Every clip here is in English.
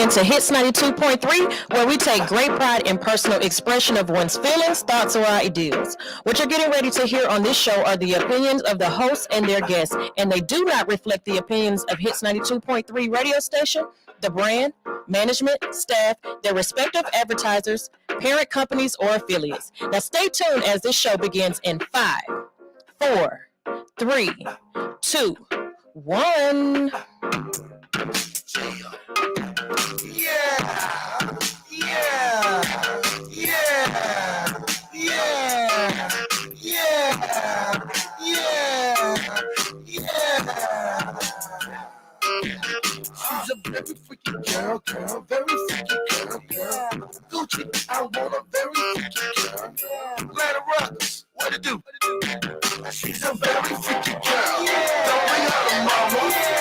in to Hits 92.3, where we take great pride in personal expression of one's feelings, thoughts, or ideals. What you're getting ready to hear on this show are the opinions of the hosts and their guests, and they do not reflect the opinions of Hits 92.3 radio station, the brand, management, staff, their respective advertisers, parent companies, or affiliates. Now stay tuned as this show begins in 5, 4, 3, 2, 1. Yeah, yeah, yeah, yeah, yeah, yeah. She's a very freaky girl, very freaky girl. Gucci, I want a very freaky girl. Let her rock, what it do? She's a very freaky girl. Don't bring her to mama.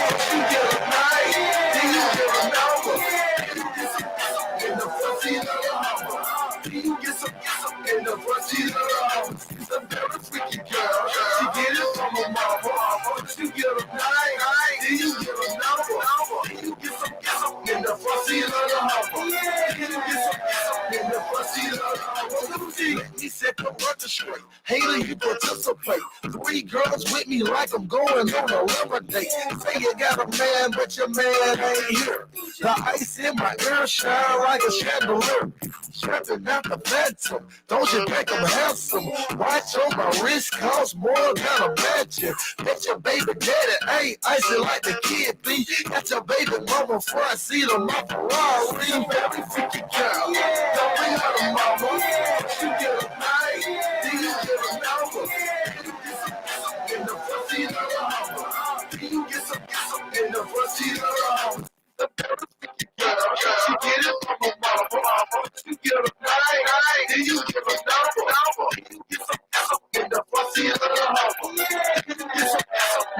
First you get a night, then you get a number. In the front seat of the Hummer. Then you get some in the front seat of the Hummer. She's a very freaky girl. She get it from her mama. First you get a night, then you get a number. Then you get some in the front seat of the Hummer. Then you get some in the front seat of the Hummer. He said, come run the straight. Hater, you participate. 3 girls with me like I'm going on a lover date. Say you got a man, but your man ain't here. The ice in my ear shine like a chandelier. Strapping out the phantom. Don't you think I'm handsome? Watch on my wrist costs more than a mansion. Bet your baby daddy ain't icy like the kid be. Got your baby mama front seat on my Ferrari. Very freaky girl. Don't bring her to mama. You get a night, then you get a number. In the front seat of the Hummer. Then you get some in the front seat of the Hummer. The very freaky girl. She get it from her mama. You get a night, then you get a number. Then you get some in the front seat of the Hummer. Then you get some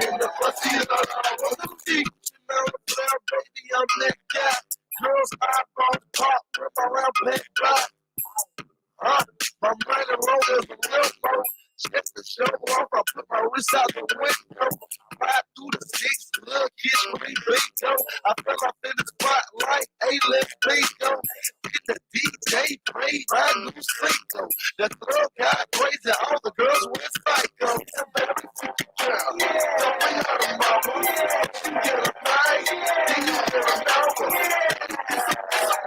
in the front seat of the Hummer. Baby, I'm that guy. Girls eyeballs pop, rip around back block. My money roll is a real phone. Check the show off. I put my wrist out the window. Ride through the 6, little kiss with me, bingo. I fell off in the spotlight. Hey, let's bingo. Hit the DJ play, my new single. The club got crazy. All the girls went psycho. It's a very freaky girl. Don't bring her to mama. You get a night, then you get a number.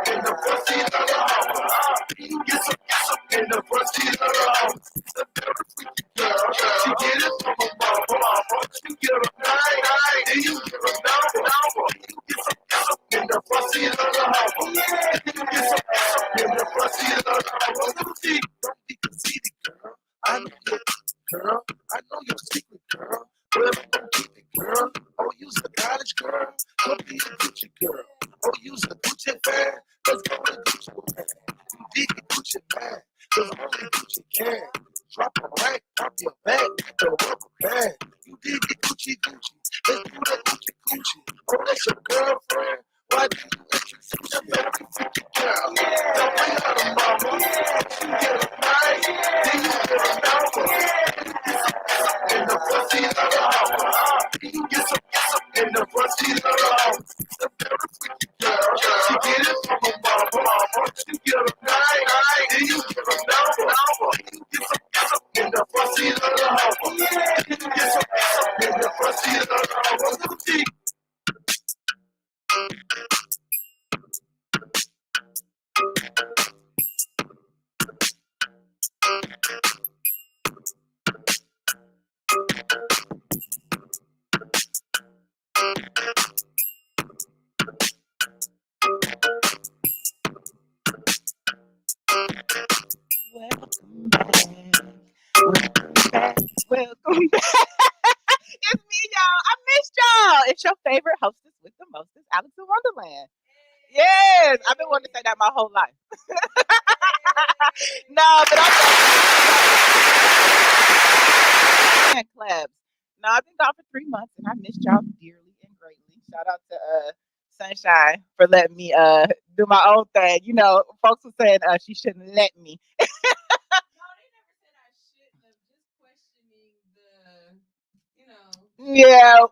In the front seat of the Hummer. You get some in the front seat of the Hummer. It's a very freaky girl. She get it from her mama. You get a night, then you get a number. You get some in the front seat of the Hummer. You get some in the front seat of the Hummer. Don't be conceited, girl. I know your girl. I know your secret, girl. Well, don't keep it, girl. Oh, you's a college girl. Don't be a Gucci girl. Oh, you's a Gucci fan. Let's go to Gucci man. You dig the Gucci man. Cause only Gucci can. Drop a rank, drop your back, the rubber band. You dig the Gucci. Let's do that Gucci. Oh, that's your girlfriend. Why do you introduce a very freaky girl? Don't bring her to mama. You get a night, then you get a number. In the front seat of the Hummer. You get some in the front seat of the Hummer. The very freaky girl. She get it from her mama. You get a night, then you get a number. You get some in the front seat of the Hummer. You get some in the front seat of the Hummer. Welcome back. It's me, y'all. I missed y'all. It's your favorite hostess with the mostest, Alix in Wonderland. Yes, I've been wanting to say that my whole life. No, but I'm clubs. No, I've been gone for 3 months and I missed y'all dearly and greatly. Shout out to Sunshine for letting me do my own thing. You know, folks were saying she shouldn't let me. No, they never said I shouldn't have. Just questioning the, Yeah, I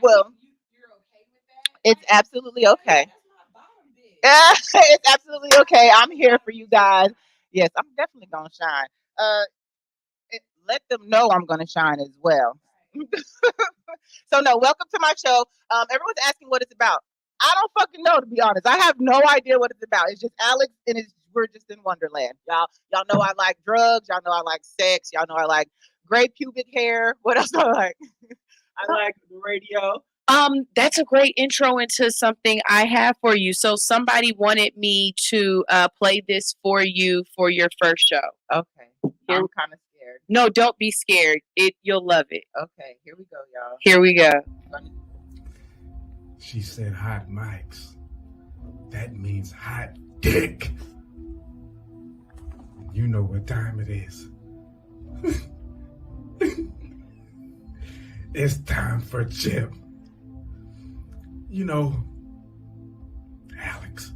well, think you're okay with that. it's absolutely okay. That's my bottom bitch. It's absolutely okay. I'm here for you guys. Yes, I'm definitely gonna shine. Uh, Let them know I'm gonna shine as well. So no, welcome to my show. Everyone's asking what it's about. I don't fucking know, to be honest. I have no idea what it's about. It's just Alex and we're just in Wonderland. Y'all know I like drugs. Y'all know I like sex. Y'all know I like gray pubic hair. What else do I like? I like the radio. That's a great intro into something I have for you. So somebody wanted me to play this for you for your first show. Okay. I'm kind of scared. No, don't be scared. You'll love it. Okay, here we go, y'all. Here we go. She said hot mics. That means hot dick. You know what time it is. It's time for Chip. You know, Alix.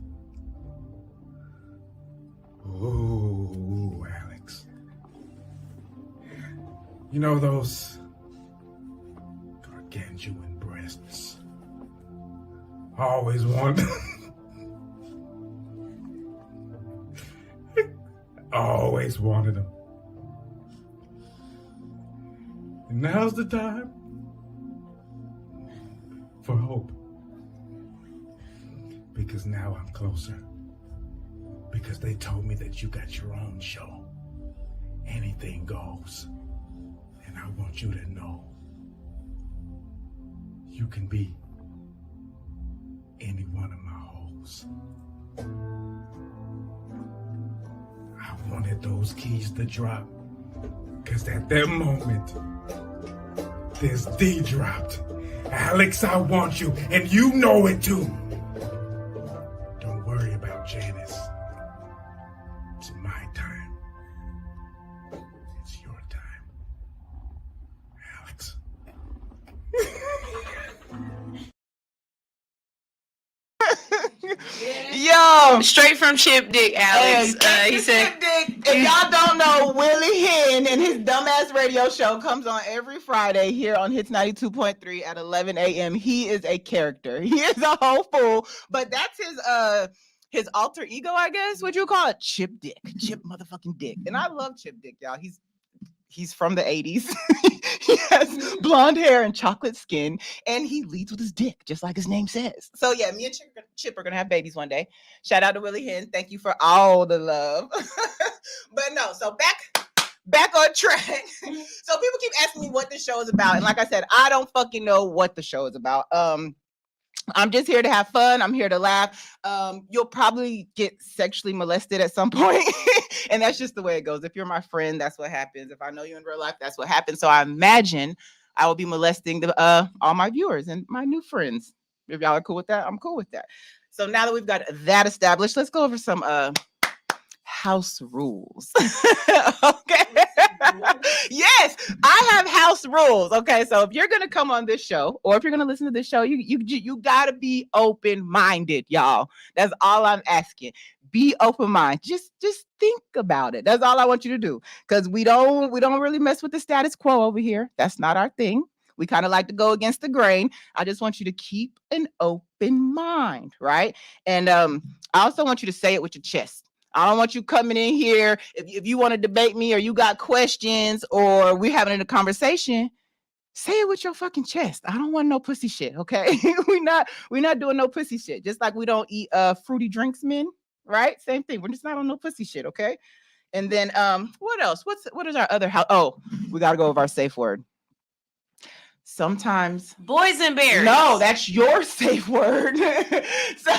Ooh, Alix. You know those gargantuan breasts? I always wanted always wanted them. And now's the time for hope. Because now I'm closer. Because they told me that you got your own show. Anything goes. And I want you to know you can be any one of my hoes. I wanted those keys to drop. Because at that moment, this D dropped. Alix, I want you, and you know it too. Don't worry about Janice. It's my time. It's your time. Alix. Yo, Straight from Chip Dick, Alex. He said, Chip Dick. If y'all don't know, Willie Hen and his dumbass radio show comes on every Friday here on Hits 92.3 at 11 a.m. He is a character. He is a whole fool, but that's his alter ego, I guess. What you call it? Chip Dick. Chip motherfucking Dick. And I love Chip Dick, y'all. He's from the 80s. He has blonde hair and chocolate skin, and he leads with his dick, just like his name says. So yeah, me and Chip are gonna have babies one day. Shout out to Willie Hen. Thank you for all the love. But no, so back on track. So people keep asking me what the show is about, and like I said, I don't fucking know what the show is about. I'm just here to have fun. I'm here to laugh. You'll probably get sexually molested at some point. And that's just the way it goes. If you're my friend, that's what happens. If I know you in real life, that's what happens. So I imagine I will be molesting all my viewers and my new friends. If y'all are cool with that, I'm cool with that. So now that we've got that established, let's go over some house rules. Okay. Yes, I have house rules. Okay, so if you're gonna come on this show, or if you're gonna listen to this show, you gotta be open-minded, y'all. That's all I'm asking. Be open-minded. Just think about it. That's all I want you to do. Because we don't really mess with the status quo over here. That's not our thing. We kind of like to go against the grain. I just want you to keep an open mind, right? And I also want you to say it with your chest. I don't want you coming in here. If you want to debate me or you got questions or we're having a conversation, say it with your fucking chest. I don't want no pussy shit, okay? we're not doing no pussy shit. Just like we don't eat fruity drinks, men, right? Same thing. We're just not on no pussy shit, okay? And then what else? What is our other house? Oh, we gotta go over our safe word. Sometimes boysenberry. No, that's your safe word. So,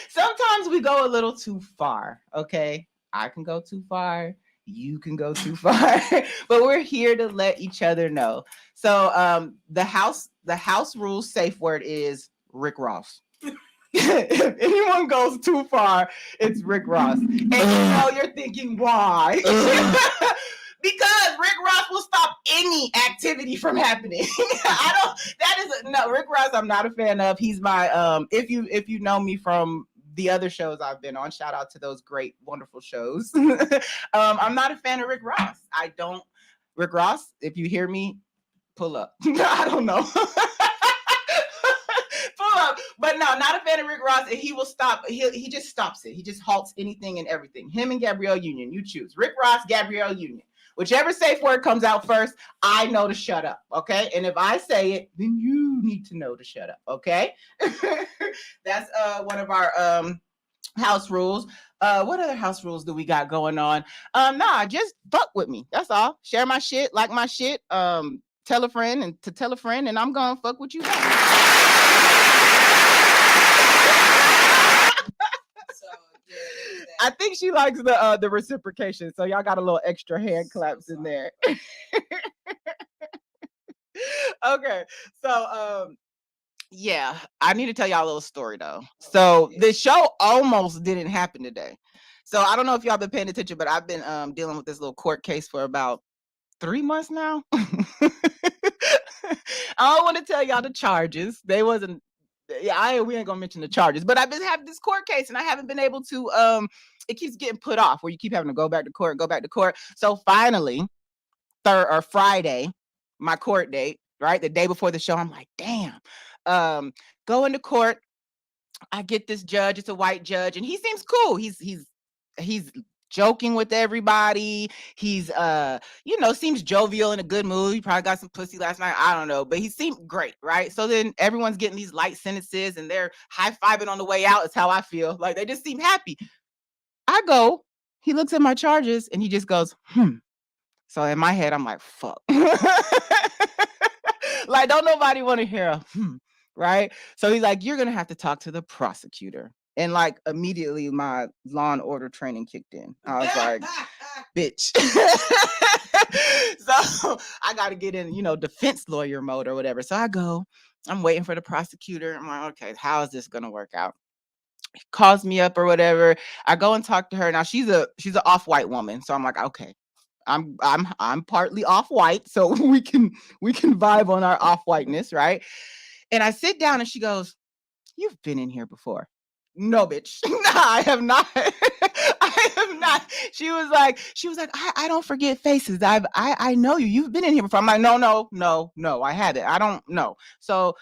sometimes we go a little too far. Okay, I can go too far. You can go too far, but we're here to let each other know. So, the house rules safe word is Rick Ross. If anyone goes too far, it's Rick Ross, and you know you're thinking why. Because Rick Ross will stop any activity from happening. Rick Ross I'm not a fan of. He's my if you know me from the other shows I've been on, shout out to those great, wonderful shows. I'm not a fan of Rick Ross. Rick Ross, if you hear me, pull up. I don't know. Pull But no, not a fan of Rick Ross. And he will stop. He just stops it. He just halts anything and everything. Him and Gabrielle Union. You choose. Rick Ross, Gabrielle Union. Whichever safe word comes out first, I know to shut up. Okay. And if I say it, then you need to know to shut up. Okay. That's one of our house rules. What other house rules do we got going on? Nah, just fuck with me. That's all. Share my shit, like my shit. Tell a friend and to tell a friend, and I'm gonna fuck with you back. I think she likes the reciprocation, so y'all got a little extra hand claps in there. Okay, so yeah, I need to tell y'all a little story though. So the show almost didn't happen today. So I don't know if y'all been paying attention, but I've been dealing with this little court case for about 3 months now. I don't want to tell y'all the charges. They wasn't. Yeah, we ain't gonna mention the charges, but I've been having this court case and I haven't been able to. It keeps getting put off where you keep having to go back to court. So finally, Friday, my court date, right, the day before the show, I'm like, damn. Going to court. I get this judge. It's a white judge, and he seems cool. He's joking with everybody. He's seems jovial in a good mood. He probably got some pussy last night. I don't know, but he seemed great, right? So then everyone's getting these light sentences and they're high-fiving on the way out. Is how I feel. Like they just seem happy. I go, he looks at my charges and he just goes, So in my head, I'm like, fuck. Like, don't nobody want to hear a right? So he's like, you're gonna have to talk to the prosecutor. And like immediately my Law and Order training kicked in. I was like, bitch. So I gotta get in, defense lawyer mode or whatever. So I go, I'm waiting for the prosecutor. I'm like, okay, how is this gonna work out? He calls me up or whatever. I go and talk to her. Now she's an off-white woman. So I'm like, okay. I'm partly off-white, so we can vibe on our off-whiteness, right? And I sit down and she goes, you've been in here before. No, bitch. No, I have not. I have not. She was like, I don't forget faces. I know you. You've been in here before. I'm like, no, I haven't. I don't know. So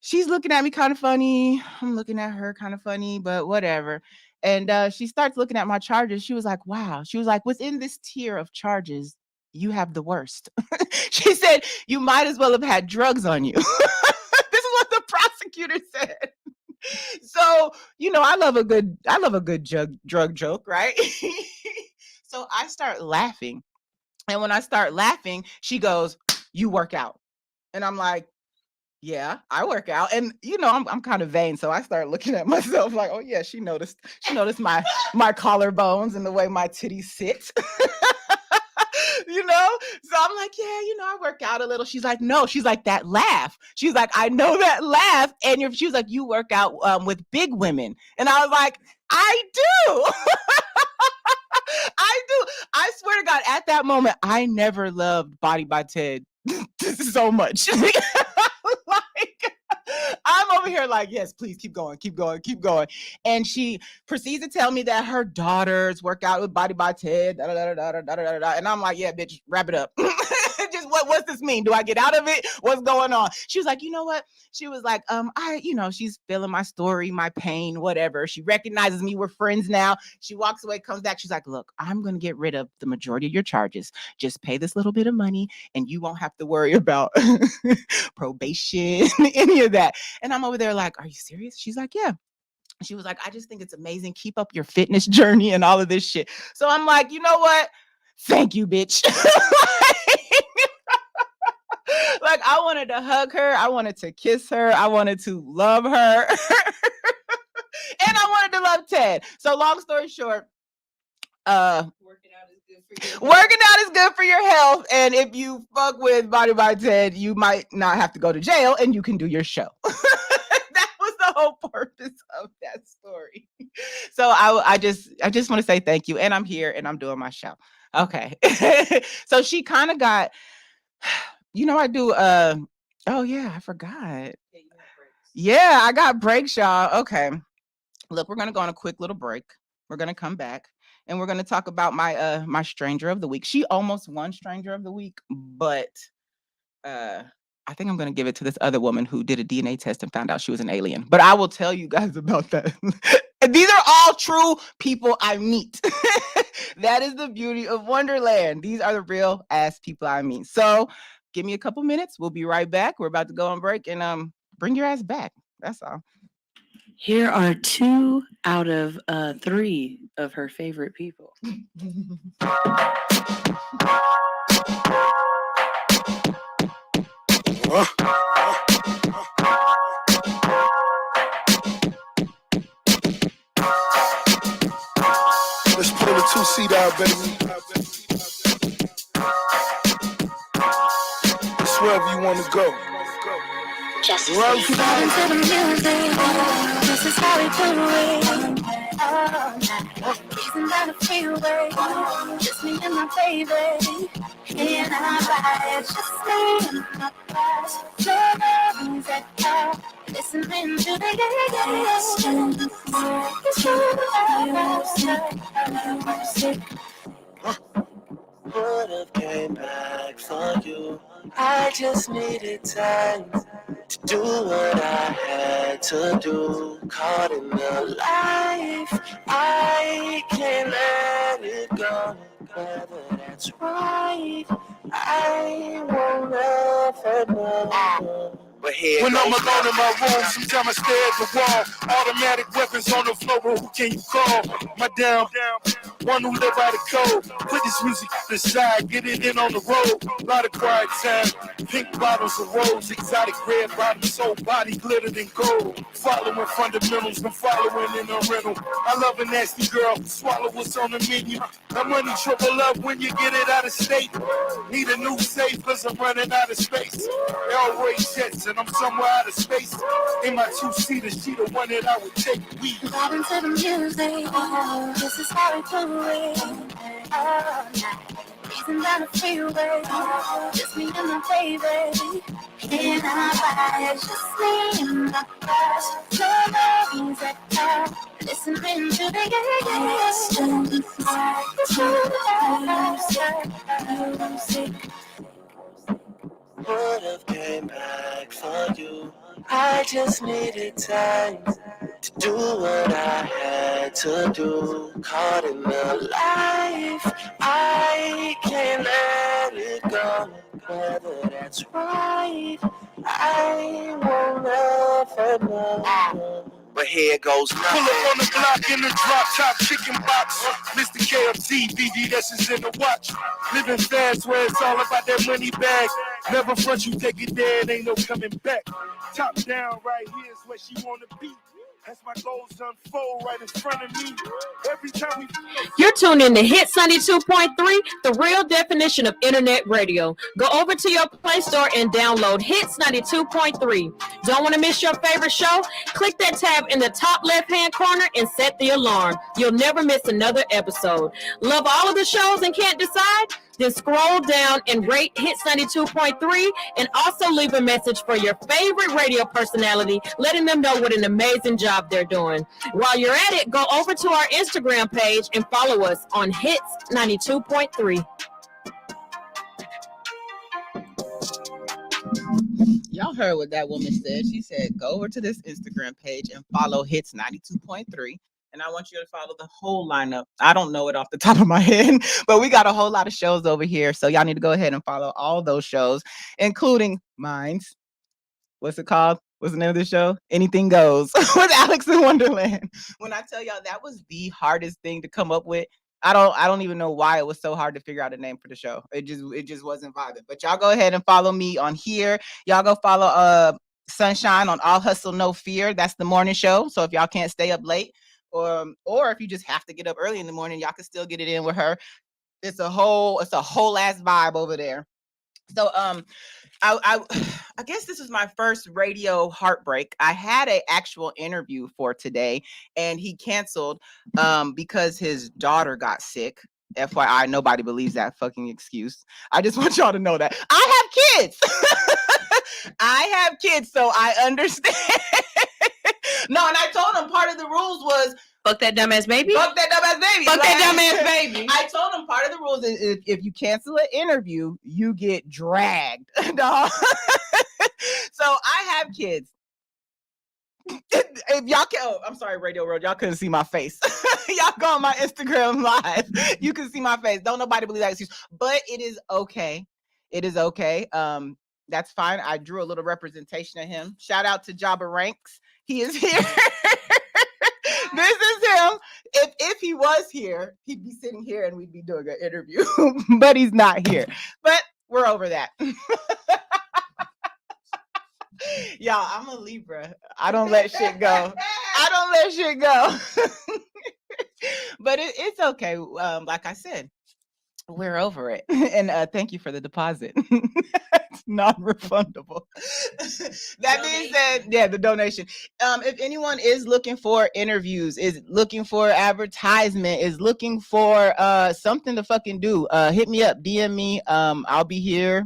she's looking at me kind of funny. I'm looking at her kind of funny, but whatever. And she starts looking at my charges. She was like, wow. She was like, within this tier of charges, you have the worst. She said, you might as well have had drugs on you. This is what the prosecutor said. So, I love a good drug joke, right? So I start laughing. And when I start laughing, she goes, you work out. And I'm like, yeah, I work out. And I'm kind of vain. So I start looking at myself like, oh yeah, she noticed my collarbones and the way my titties sit. So I'm like, yeah, I work out a little. She's like, no, she's like, that laugh. She's like, I know that laugh. And she was like, you work out with big women. And I was like, I do. I do. I swear to God, at that moment, I never loved Body by Ted so much. Like, I'm over here like, yes, please keep going. And she proceeds to tell me that her daughters work out with Body by Ted. And I'm like, yeah, bitch, wrap it up. Just what's this mean? Do I get out of it? What's going on? She was like, you know what? She was like, she's feeling my story, my pain, whatever. She recognizes me. We're friends now. She walks away, comes back. She's like, look, I'm going to get rid of the majority of your charges. Just pay this little bit of money and you won't have to worry about probation, any of that. And I'm over there like, are you serious? She's like, yeah. She was like, I just think it's amazing. Keep up your fitness journey and all of this shit. So I'm like, you know what? Thank you, bitch. Like I wanted to hug her. I wanted to kiss her. I wanted to love her. And I wanted to love Ted. So long story short, working out is good for your health. And if you fuck with Body by Ted, you might not have to go to jail and you can do your show. That was the whole purpose of that story. So I just want to say thank you. And I'm here and I'm doing my show. Okay. So she kind of got, I do, oh yeah, I forgot. Yeah, I got breaks, y'all. Okay. Look, we're going to go on a quick little break. We're going to come back and we're going to talk about my stranger of the week. She almost won stranger of the week, but I think I'm going to give it to this other woman who did a DNA test and found out she was an alien. But I will tell you guys about that. And these are all true people I meet. That is the beauty of Wonderland. These are the real ass people I meet. So give me a couple minutes. We'll be right back. We're about to go on break and bring your ass back. That's all. Here are 2 out of 3 of her favorite people. Let's pull the 2-seat out, baby. It's wherever you want to go. Just Right. starting to the music. This is how we do it. Isn't that a freeway? Just me and my baby. And I ride just me and my boss. No music, listening to the music. Would have came back for you. I just needed time to do what I had to do. Caught in the life, I can't let it go. Whether that's right, I won't ever know. But here When I'm goes alone in my room, sometimes I stare at the wall. Automatic weapons on the floor, but who can you call? My damn, one who live by the code. Put this music to the side, get it in on the road. Lot of quiet time, pink bottles of rose, exotic red bottoms, whole body glittered in gold. Following fundamentals, I'm following in a rental. I love a nasty girl, swallow what's on the menu. My money triple up when you get it out of state. Need a new safe, cause I'm running out of space. Always jets, and I'm somewhere out of space. In my 2-seater, she the one that I would take. We Vibing to the music, this is how we do it. All night, isn't that a freeway? Just me and my baby. And I ride just me and my boss. No music, listening to the music. would have came back for you. I just needed time to do what I had to do. Caught in the life, I can't let it go. Whether that's right, I won't ever know. But here goes nothing. pull up on the block in the drop top chicken box. Mr. KFC, BDS is in the watch. Living fast where it's all about that money bag. Never front you, take it there, it ain't no coming back. Top down right here is where she wanna be. As my goals unfold right in front of me. Every time we You're tuned in to Hits 92.3, the real definition of internet radio. Go over to your Play Store and download Hits 92.3. Don't want to miss your favorite show? Click that tab in the top left-hand corner and set the alarm. You'll never miss another episode. Love all of the shows and can't decide? Then scroll down and rate Hits 92.3 and also leave a message for your favorite radio personality, letting them know what an amazing job they're doing. While you're at it, go over to our Instagram page and follow us on Hits 92.3. Y'all heard what that woman said. She said, go over to this Instagram page and follow Hits 92.3. And I want you to follow the whole lineup. I don't know it off the top of my head, but we got a whole lot of shows over here. So y'all need to go ahead and follow all those shows, including mine's. What's it called? What's the name of the show? Anything Goes with Alix in Wonderland. When I tell y'all that was the hardest thing to come up with, I don't even know why it was so hard to figure out a name for the show. It just wasn't vibing. But y'all go ahead and follow me on here. Y'all go follow Sunshine on All Hustle No Fear. That's the morning show. So if y'all can't stay up late, or if you just have to get up early in the morning, y'all can still get it in with her. It's a whole ass vibe over there. So I guess this was my first radio heartbreak. I had an actual interview for today, and he canceled because his daughter got sick. FYI, nobody believes that fucking excuse. I just want y'all to know that I have kids. I have kids, so I understand. No, and I told him part of the rules was Fuck that dumbass baby. fuck that dumbass baby. Fuck that dumbass baby. I told him part of the rules is if you cancel an interview, you get dragged. No. I have kids. If y'all can, I'm sorry, Radio World, y'all couldn't see my face. Y'all go on my Instagram live. You can see my face. Don't nobody believe that excuse, but it is okay. It is okay. That's fine. I drew a little representation of him. Shout out to Jabba Ranks. He is here. This is him. If he was here, he'd be sitting here and we'd be doing an interview, but he's not here. But we're over that. Y'all, I'm a Libra. I don't let shit go. But it's okay. Like I said, we're over it. And thank you for the deposit. It's non-refundable. That being said, yeah, the donation. If anyone is looking for interviews, is looking for advertisement, is looking for something to fucking do, hit me up, DM me. I'll be here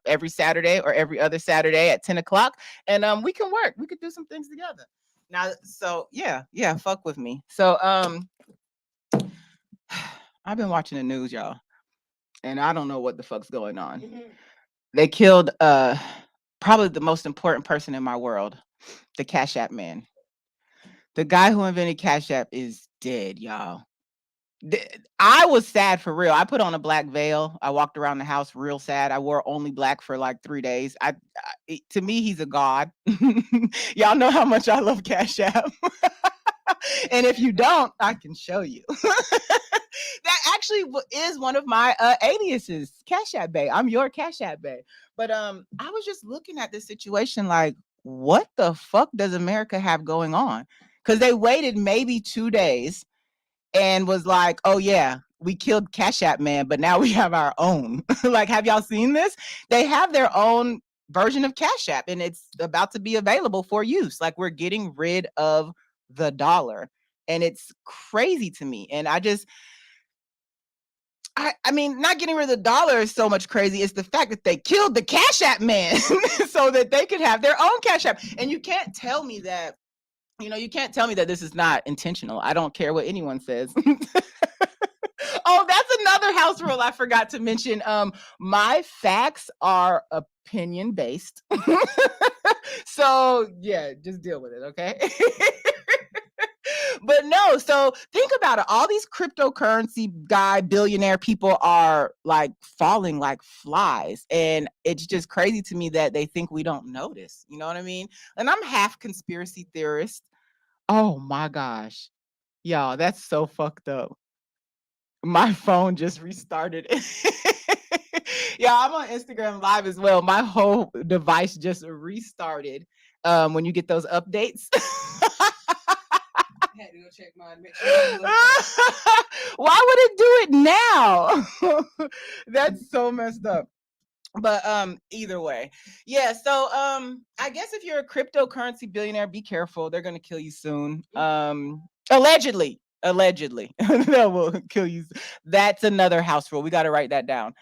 every Saturday or every other Saturday at 10 o'clock, and we can work. We could do some things together. Now, so yeah, fuck with me. So I've been watching the news, y'all, and I don't know what the fuck's going on. They killed probably the most important person in my world, the Cash App man. The guy who invented Cash App is dead, y'all. I was sad for real. I put on a black veil. I walked around the house real sad. I wore only black for like 3 days. To me, he's a god. Y'all know how much I love Cash App. And if you don't, I can show you. That actually is one of my aliases, Cash App Bay. I'm your Cash App Bay. But I was just looking at this situation like, what the fuck does America have going on? Because they waited maybe 2 days and was like, oh yeah, we killed Cash App man, but now we have our own. Like, have y'all seen this? They have their own version of Cash App, and it's about to be available for use. Like, we're getting rid of the dollar, and it's crazy to me. And I mean, not getting rid of the dollar is so much crazy. It's the fact that they killed the Cash App man so that they could have their own Cash App. And you can't tell me that, you can't tell me that this is not intentional. I don't care what anyone says. Oh, that's another house rule I forgot to mention. My facts are opinion based. So yeah, just deal with it, okay? But no, so think about it. All these cryptocurrency billionaire people are like falling like flies. And it's just crazy to me that they think we don't notice. You know what I mean? And I'm half conspiracy theorist. Oh my gosh. Y'all, that's so fucked up. My phone just restarted. Yeah, I'm on Instagram Live as well. My whole device just restarted when you get those updates. I had to go check mine. Why would it do it now? That's so messed up. But either way, yeah. So I guess if you're a cryptocurrency billionaire, be careful. They're gonna kill you soon. Allegedly, they will kill you. That's another house rule. We got to write that down.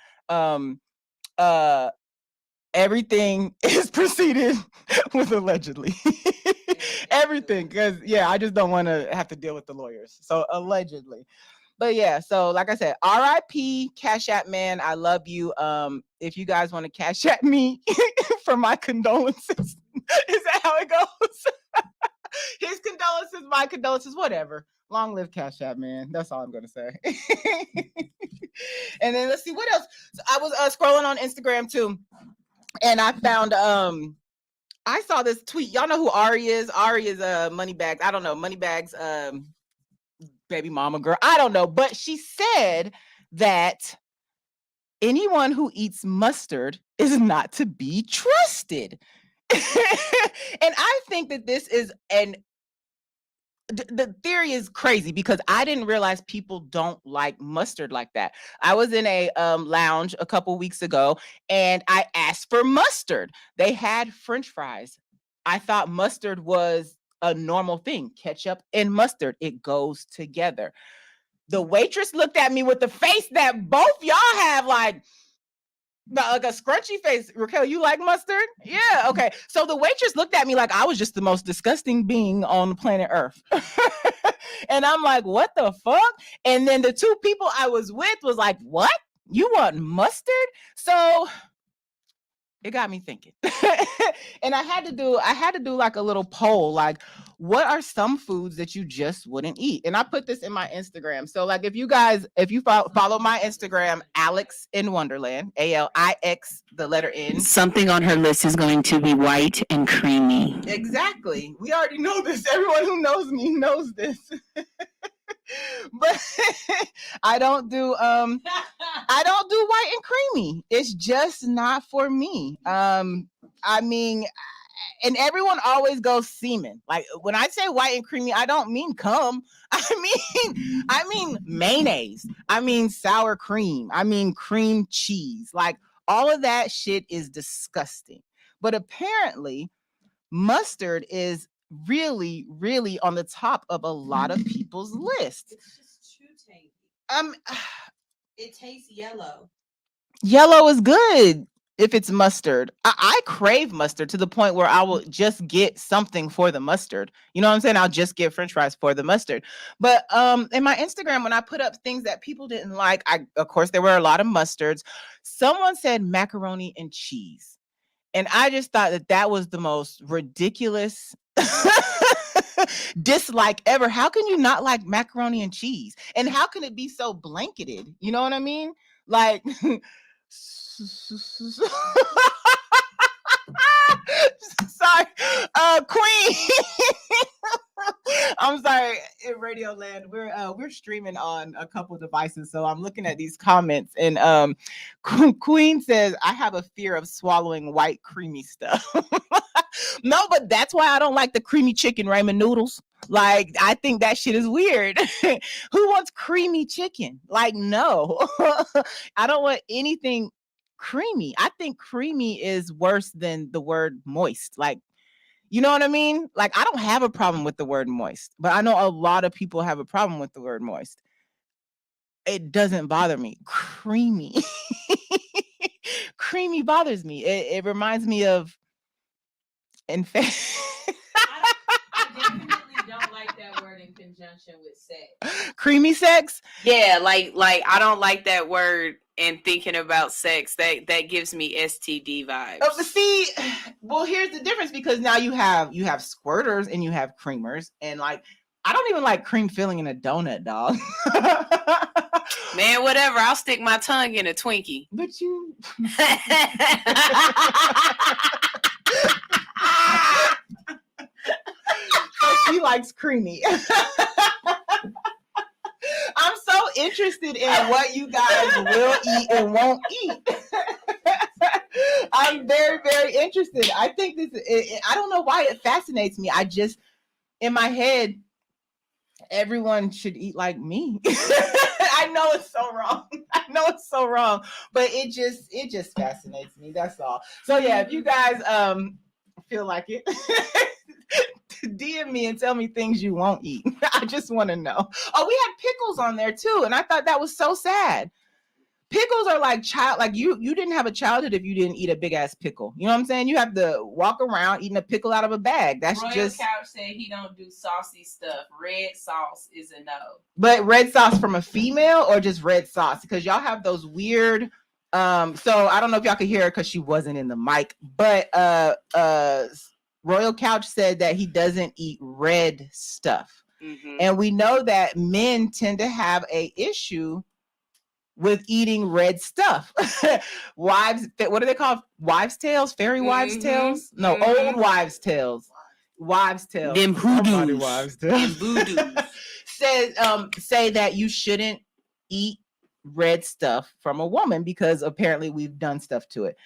Everything is preceded with allegedly. Everything, because yeah, I just don't want to have to deal with the lawyers. So allegedly. But yeah, so like I said, RIP Cash App man, I love you. If you guys want to Cash App me for my condolences, is that how it goes? His condolences, my condolences, whatever. Long live Cash App man. That's all I'm gonna say. And then let's see what else. So I was scrolling on Instagram too, and I found I saw this tweet. Y'all know who Ari is? Ari is Moneybags. I don't know, Moneybags baby mama girl. I don't know, but she said that anyone who eats mustard is not to be trusted. And I think that this is the theory is crazy because I didn't realize people don't like mustard like that. I was in a lounge a couple weeks ago and I asked for mustard. They had French fries. I thought mustard was a normal thing. Ketchup and mustard, it goes together. The waitress looked at me with the face that both y'all have, like a scrunchy face. Raquel, you like mustard? Yeah, okay. So the waitress looked at me like I was just the most disgusting being on planet Earth. And I'm like, what the fuck? And then the two people I was with was like, what? You want mustard? So it got me thinking. And I had to do like a little poll, like, what are some foods that you just wouldn't eat? And I put this in my Instagram. So like, if you follow my Instagram, Alix in Wonderland, ALIX, the letter N. Something on her list is going to be white and creamy. Exactly. We already know this. Everyone who knows me knows this. But I don't do white and creamy. It's just not for me. I mean, and everyone always goes semen. Like when I say white and creamy, I don't mean cum. I mean mayonnaise. I mean sour cream. I mean cream cheese. Like all of that shit is disgusting. But apparently, mustard is really, really on the top of a lot of people's lists. It's just too tangy. It tastes yellow. Yellow is good if it's mustard. I crave mustard to the point where I will just get something for the mustard. You know what I'm saying? I'll just get French fries for the mustard. But in my Instagram, when I put up things that people didn't like, of course there were a lot of mustards. Someone said macaroni and cheese. And I just thought that was the most ridiculous dislike ever. How can you not like macaroni and cheese? And how can it be so blanketed? You know what I mean? Like, sorry, Queen. I'm sorry, in Radio Land, we're streaming on a couple devices, so I'm looking at these comments, and Queen says, "I have a fear of swallowing white creamy stuff." No, but that's why I don't like the creamy chicken ramen noodles. Like, I think that shit is weird. Who wants creamy chicken? Like, no, I don't want anything creamy. I think creamy is worse than the word moist. Like, you know what I mean? Like, I don't have a problem with the word moist, but I know a lot of people have a problem with the word moist. It doesn't bother me. Creamy. Creamy bothers me. It reminds me of I definitely don't like that word in conjunction with sex. Creamy sex? Yeah, like I don't like that word and thinking about sex. That gives me STD vibes. Oh, but see, well, here's the difference, because now you have squirters and you have creamers, and like, I don't even like cream filling in a donut, dog. Man, whatever. I'll stick my tongue in a Twinkie. But you. So she likes creamy. I'm so interested in what you guys will eat and won't eat. I'm very, very interested. I think I don't know why it fascinates me. I just, in my head, everyone should eat like me. I know it's so wrong. But it just fascinates me. That's all. So yeah, if you guys feel like it, DM me and tell me things you won't eat. I just want to know. Oh, we had pickles on there too, and I thought that was so sad. Pickles are like you didn't have a childhood if you didn't eat a big ass pickle. You know what I'm saying? You have to walk around eating a pickle out of a bag. That's Royal just. Couch said he don't do saucy stuff. Red sauce is a no. But red sauce from a female or just red sauce? Because y'all have those weird. So I don't know if y'all could hear her because she wasn't in the mic. But Royal Couch said that he doesn't eat red stuff, and we know that men tend to have a issue with eating red stuff. Wives, what are they called? Wives' tales? Fairy wives' tales? No, old wives' tales. Wives' tales. Them hoodoos. Wives' tales. Voodoos. Say that you shouldn't eat red stuff from a woman because apparently we've done stuff to it.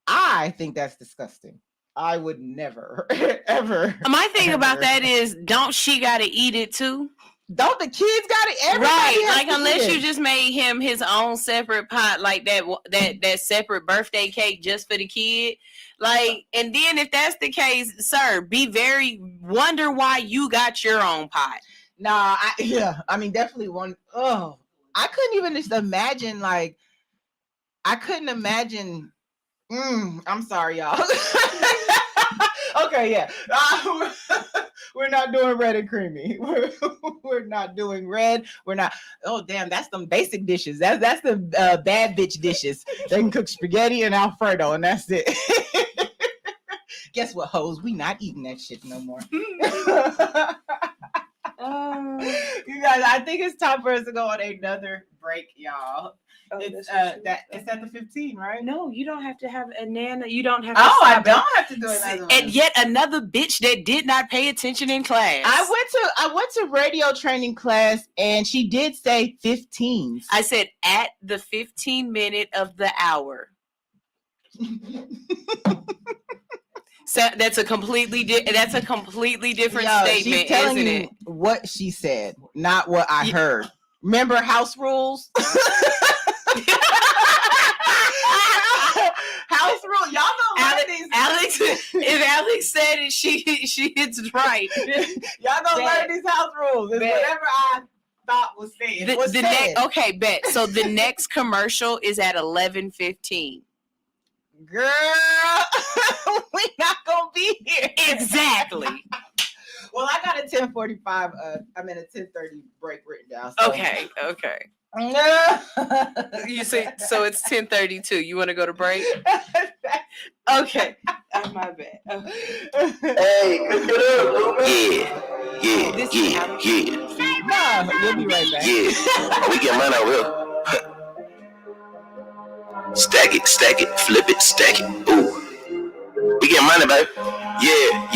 I think that's disgusting. I would never, ever. My thing about that is, don't she got to eat it too? Don't the kids got it? Everybody Right, has like to unless eat you it. just made him his own separate pot, like that separate birthday cake just for the kid. Like, and then if that's the case, sir, wonder why you got your own pot. Nah, I mean, definitely one. Oh, I couldn't even just imagine. Like, I couldn't imagine. I'm sorry, y'all. Okay, yeah. We're not doing red and creamy. We're not doing red. We're not. Oh damn, that's some basic dishes. That's the bad bitch dishes. They can cook spaghetti and Alfredo, and that's it. Guess what, hoes? We not eating that shit no more. You guys, I think it's time for us to go on another break, y'all. It's at the 15, right? No, you don't have to have a nana. You don't have to. Oh, I stop don't have to do another one. And yet another bitch that did not pay attention in class. I went to radio training class, and she did say 15. I said at the 15-minute of the hour. So that's a completely different statement, she's telling isn't you it? what she said, not what I heard. Remember house rules? House rule. Y'all gonna learn these. Alex, if Alex said it, it's right. Y'all gonna learn these house rules. It's whatever I thought was said. Okay, bet. So the next commercial is at 11:15. Girl, we not gonna be here. Exactly. Well, I got a 10:45. I mean a 10:30 break written down. So. Okay. You say so. It's 10:32. You want to go to break? Okay. Oh, my bad. Okay. Hey, pick it up. Yeah. No, we'll be right back. Yeah, we get money over here. Stack it, flip it, stack it. Ooh. We get money, baby. Yeah.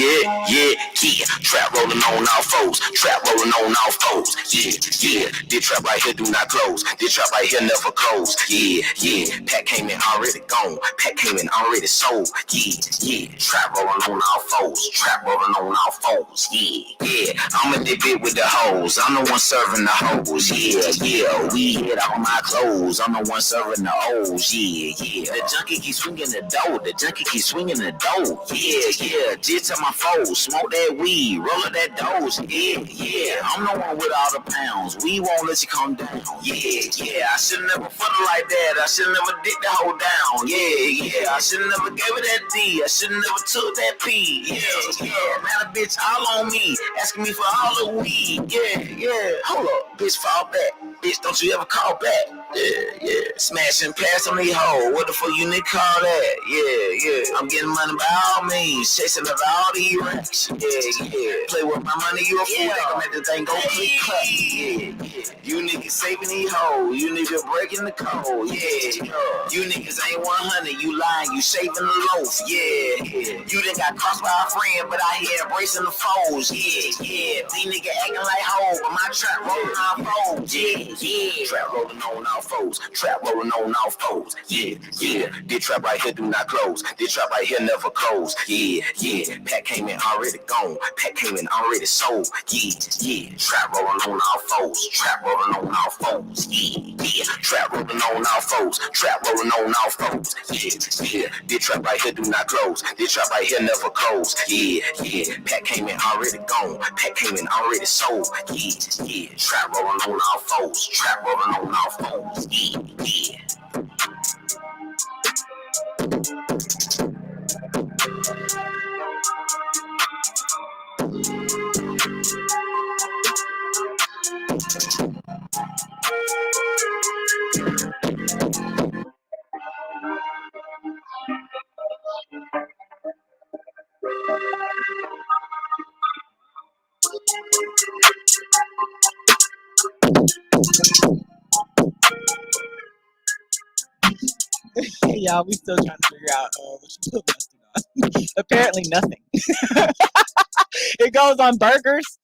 Trap rolling on all foes. Yeah. This trap right here do not close. This trap right here never close. Yeah. Pack came in already gone. Pack came in already sold. Yeah. Trap rolling on all foes. Yeah. I'm in the bit with the hoes. I'm the one serving the hoes. Yeah. We hit all my clothes. I'm the one serving the hoes. Yeah. The junkie keep swinging the dough. Yeah. Just to my foes, smoke that weed, roll up that dose. Yeah. I'm the one with all the pounds. We won't let you come down. Yeah. I should never fuck her like that. I should never dick the hoe down. Yeah. I should never gave her that D. I should never took that P. Yeah. Now the bitch all on me, asking me for all the weed. Yeah. Hold up, bitch, fall back. Bitch, don't you ever call back. Yeah. Smashing past on these hoes. What the fuck you nigga call that? Yeah. I'm getting money by all means. Chasing up all these racks. Yeah. Play with my money, you a fool. They gon' make the thing go click clack. Yeah. You niggas saving these hoes. You niggas breaking the code. Yeah. You niggas ain't 100. You lying. You saving the loaf. Yeah. You done got crossed by a friend, but I here embracing the foes. Yeah. These niggas acting like hoes, but my trap rolling on foes. Yeah. Trap rolling on all foes. Yeah. This trap right here do not close. This trap right here never close. Yeah. Pack came in already gone. Pack came in already sold. Yeah. Trap rolling on all foes. Yeah. Trap rolling on all foes. Yeah. This trap right here do not close. This trap right here never close. Yeah. Pack came in already gone. Pack came in already sold. Yeah. Trap rolling on all foes. Yeah. Hey, y'all, we still trying to figure out what you put mustard on. Apparently nothing. It goes on burgers.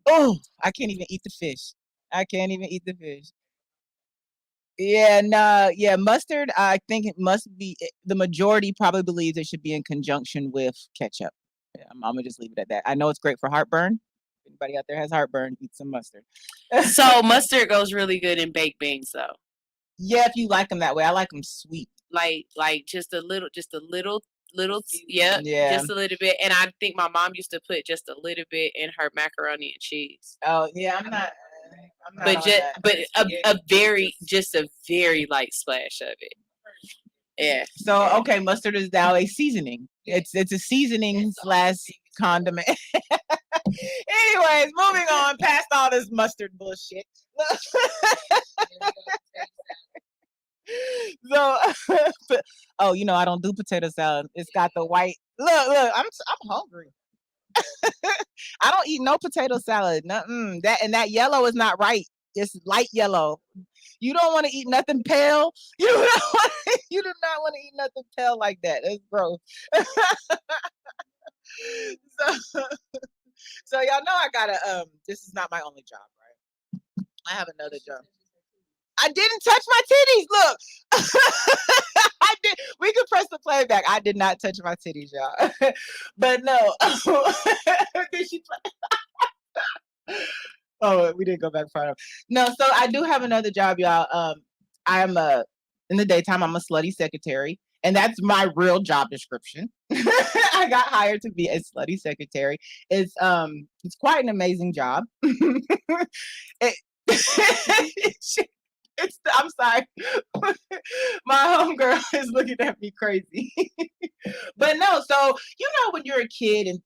Oh, I can't even eat the fish. Yeah, mustard. I think it must be. The majority probably believes it should be in conjunction with ketchup. Yeah, I'm gonna just leave it at that. I know it's great for heartburn. If anybody out there has heartburn, eat some mustard. So mustard goes really good in baked beans, though. Yeah, if you like them that way. I like them sweet. Like just a little, just a little, yeah, just a little bit. And I think my mom used to put just a little bit in her macaroni and cheese. Oh yeah, I'm not but a very light splash of it. Yeah. So okay, mustard is now a seasoning. It's a seasoning / condiment. Anyways, moving on past all this mustard bullshit. So, oh, I don't do potato salad. It's got the white. Look, I'm hungry. I don't eat no potato salad. That yellow is not right. It's light yellow. You don't want to eat nothing pale. You do not want to eat nothing pale like that. It's gross. So y'all know I gotta. This is not my only job, right? I have another job. I didn't touch my titties. Look, I did. We can press the playback. I did not touch my titties, y'all. But no. Did she play? Oh, we didn't go back far enough. No, so I do have another job, y'all. I'm in the daytime. I'm a slutty secretary, and that's my real job description. I got hired to be a slutty secretary. It's quite an amazing job. I'm sorry. My homegirl is looking at me crazy. But no, so when you're a kid and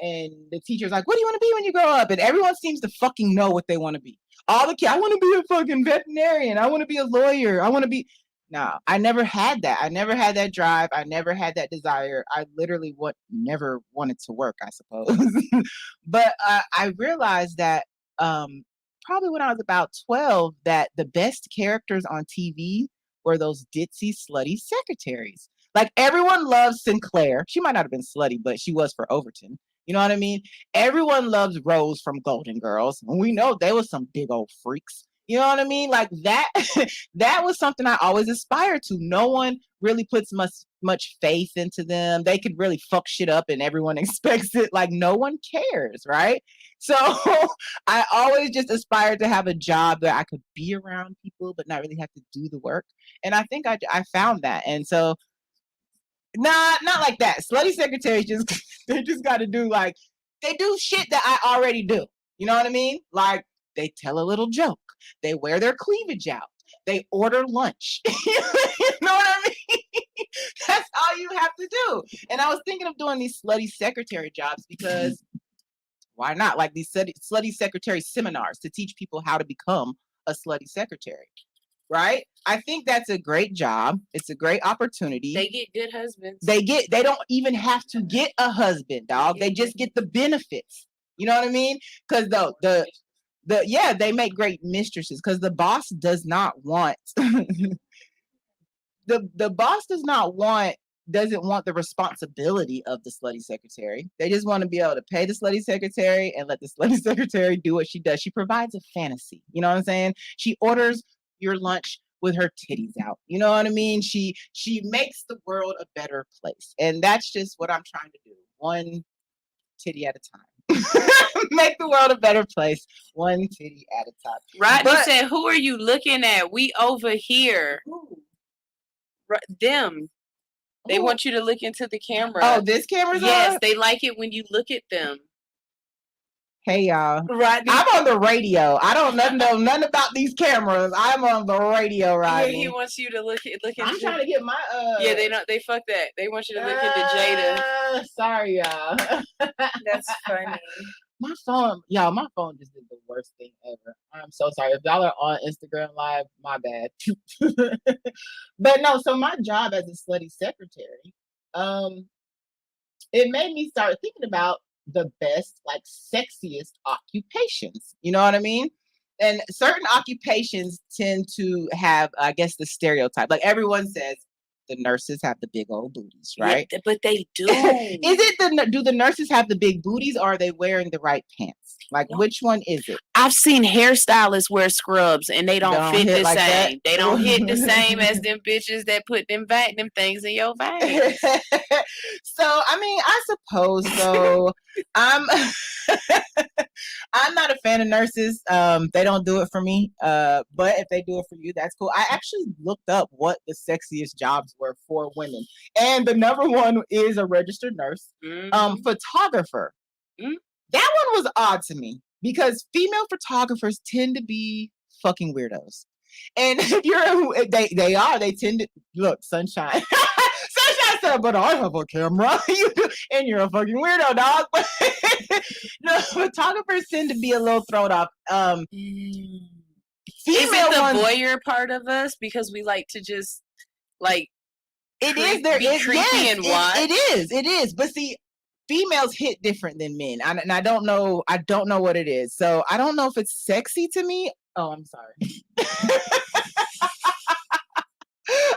the teacher's like, what do you want to be when you grow up? And everyone seems to fucking know what they want to be. All the kids, I want to be a fucking veterinarian. I want to be a lawyer. I want to be. No, I never had that. I never had that drive. I never had that desire. I literally never wanted to work, I suppose. But I realized that probably when I was about 12, that the best characters on TV were those ditzy, slutty secretaries. Like, everyone loves Sinclair. She might not have been slutty, but she was for Overton. You know what I mean? Everyone loves Rose from Golden Girls. And we know they were some big old freaks. You know what I mean? Like, that that was something I always aspired to. No one really puts much faith into them. They could really fuck shit up and everyone expects it. Like, no one cares, right? So I always just aspired to have a job where I could be around people but not really have to do the work. And I think I found that. And so, not like that. Slutty secretaries they just got to do, like, they do shit that I already do. You know what I mean? Like, they tell a little joke. They wear their cleavage out. They order lunch. You know what I mean? That's all you have to do. And I was thinking of doing these slutty secretary jobs because why not? Like, these slutty secretary seminars to teach people how to become a slutty secretary. Right? I think that's a great job. It's a great opportunity. They get good husbands. They don't even have to get a husband, dog. They just get the benefits. You know what I mean? Because they make great mistresses, because the boss does not want the boss doesn't want the responsibility of the slutty secretary. They just want to be able to pay the slutty secretary and let the slutty secretary do what she does. She provides a fantasy. You know what I'm saying? She orders your lunch with her titties out. You know what I mean? She makes the world a better place. And that's just what I'm trying to do. One titty at a time. Make the world a better place, one titty at a time. Rodney said, who are you looking at? We over here. Them. They want you to look into the camera. Oh, this camera's on? Yes, they like it when you look at them. Hey, y'all. Rodney. I'm on the radio. I don't know nothing about these cameras. I'm on the radio, Rodney. Yeah, he wants you to look into. I'm trying to get my Yeah, they fuck that. They want you to look into Jada. Sorry, y'all. That's funny. My phone just did the worst thing ever. I'm so sorry. If y'all are on Instagram Live, my bad. But no, so my job as a slutty secretary, it made me start thinking about the best, like, sexiest occupations. You know what I mean? And certain occupations tend to have, I guess, the stereotype. Like, everyone says the nurses have the big old booties, right? Yeah, but they do. Do the nurses have the big booties, or are they wearing the right pants? Like, which one is it? I've seen hairstylists wear scrubs and they don't fit the like same. They don't hit the same as them bitches that put them things in your veins. So, I mean, I suppose so. I'm not a fan of nurses. They don't do it for me. But if they do it for you, that's cool. I actually looked up what the sexiest jobs were for women, and the number one is a registered nurse. Photographer. Mm-hmm. That one was odd to me because female photographers tend to be fucking weirdos. And if they tend to look, Sunshine. Sunshine said, but I have a camera. And you're a fucking weirdo, dog. No, photographers tend to be a little thrown off. Is Female it the ones, voyeur part of us because we like to just like it is there be is creepy yes, and watch? it is. But see, females hit different than men, and I don't know what it is. So I don't know if it's sexy to me. Oh, I'm sorry.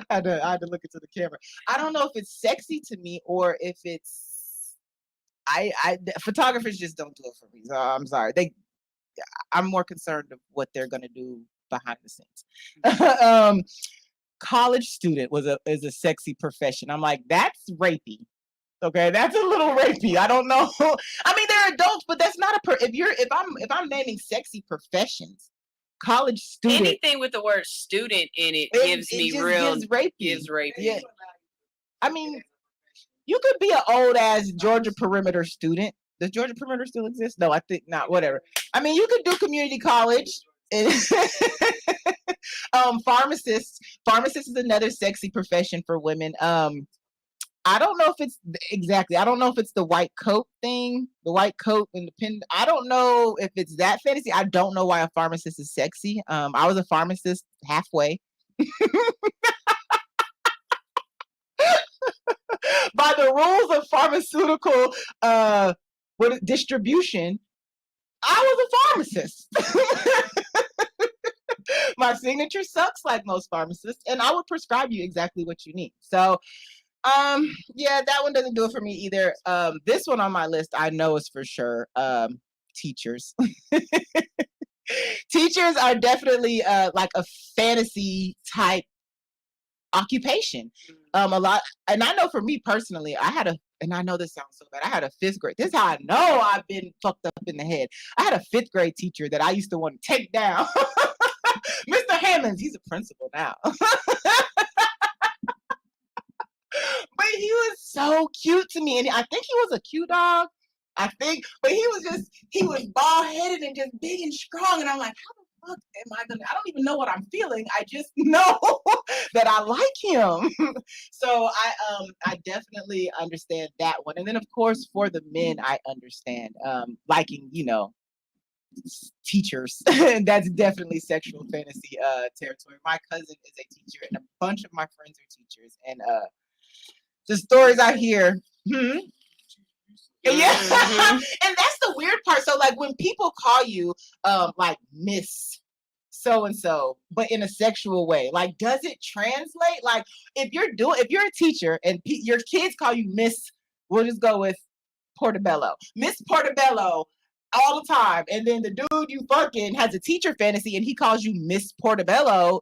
I had to look into the camera. I don't know if it's sexy to me or if it's photographers just don't do it for me. So I'm sorry. I'm more concerned of what they're gonna do behind the scenes. College student is a sexy profession. I'm like, that's rapey. Okay, that's a little rapey. I don't know. I mean, they're adults, but that's not if I'm naming sexy professions, college student. Anything with the word student in it gives me just real gives rapey. Yeah. I mean, you could be an old ass Georgia Perimeter student. Does Georgia Perimeter still exist? No, I think not. Whatever. I mean, you could do community college. Pharmacist is another sexy profession for women. I don't know if it's exactly. I don't know if it's the white coat thing, the white coat and the pin. I don't know if it's that fantasy. I don't know why a pharmacist is sexy. I was a pharmacist halfway. By the rules of pharmaceutical distribution, I was a pharmacist. My signature sucks like most pharmacists, and I would prescribe you exactly what you need. So yeah, that one doesn't do it for me either. This one on my list I know is for sure teachers. Teachers are definitely like a fantasy type occupation. A lot, and I know for me personally, and I know this sounds so bad, I had a 5th grade. This is how I know I've been fucked up in the head. I had a 5th grade teacher that I used to want to take down. Mr. Hammonds, he's a principal now. But he was so cute to me, and I think he was a cute dog. But he was bald headed and just big and strong, and I'm like, how the fuck am I gonna? I don't even know what I'm feeling. I just know that I like him. So I definitely understand that one, and then of course for the men, I understand liking teachers. That's definitely sexual fantasy territory. My cousin is a teacher, and a bunch of my friends are teachers, and the stories I hear. Yeah. And that's the weird part. So like when people call you like Miss so and so, but in a sexual way, like does it translate? Like if you're a teacher and your kids call you Miss, we'll just go with Portobello, Miss Portobello all the time, and then the dude you fucking has a teacher fantasy and he calls you Miss Portobello.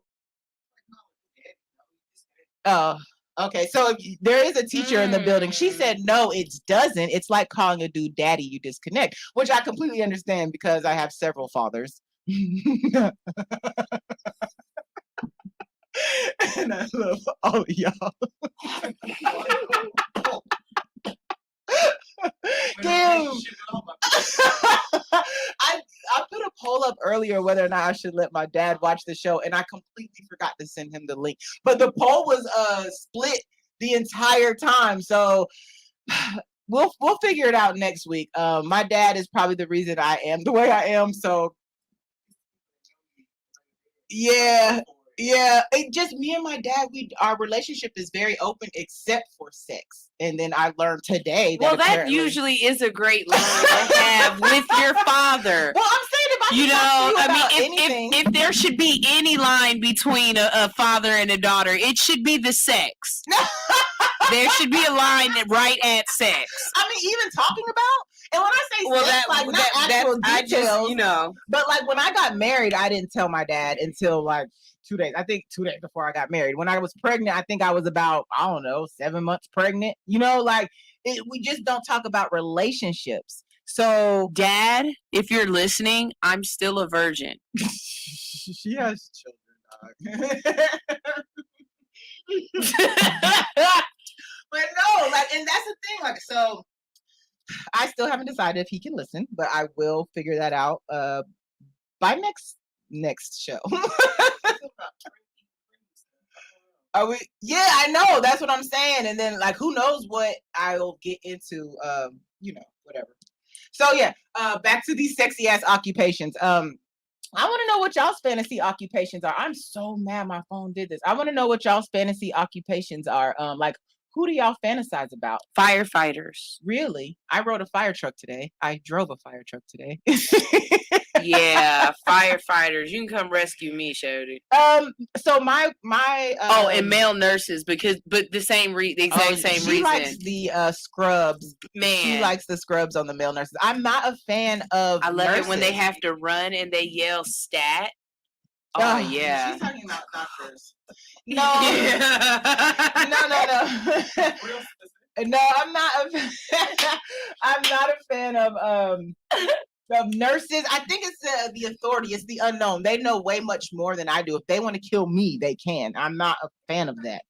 Okay, so there is a teacher in the building. She said, no, it doesn't. It's like calling a dude daddy, you disconnect, which I completely understand because I have several fathers. And I love all of y'all. Damn. I put a poll up earlier whether or not I should let my dad watch the show, and I completely forgot to send him the link. But the poll was split the entire time, so we'll figure it out next week. My dad is probably the reason I am the way I am. So yeah. It just me and my dad. Our relationship is very open except for sex. And then I learned today that that usually is a great line to have with your father. Well, I'm saying if there should be any line between a father and a daughter, it should be the sex. There should be a line right at sex. I mean, even talking about. And when I say sex, not actual details, but like when I got married, I didn't tell my dad until like 2 days. I think 2 days before I got married. When I was pregnant, I think I was about 7 months pregnant. We just don't talk about relationships. So, Dad, if you're listening, I'm still a virgin. She has children, dog. But no, and that's the thing. So I still haven't decided if he can listen, but I will figure that out by next show. Are we? Yeah, I know. That's what I'm saying. And then who knows what I'll get into? Whatever. So yeah, back to these sexy ass occupations. I want to know what y'all's fantasy occupations are. I'm so mad my phone did this. I want to know what y'all's fantasy occupations are. Like, who do y'all fantasize about? Firefighters. Really? I rode a fire truck today. I drove a fire truck today. Yeah, firefighters. You can come rescue me, Shody. So my and male nurses but the exact same she reason. likes the scrubs. Man, she likes the scrubs on the male nurses. I'm not a fan of. I love nurses. it when they have to run and they yell stat. Oh yeah. She's talking about doctors. No. No. No, I'm not. I'm not a fan of nurses. I think it's the authority. It's the unknown. They know way much more than I do. If they want to kill me, they can. I'm not a fan of that.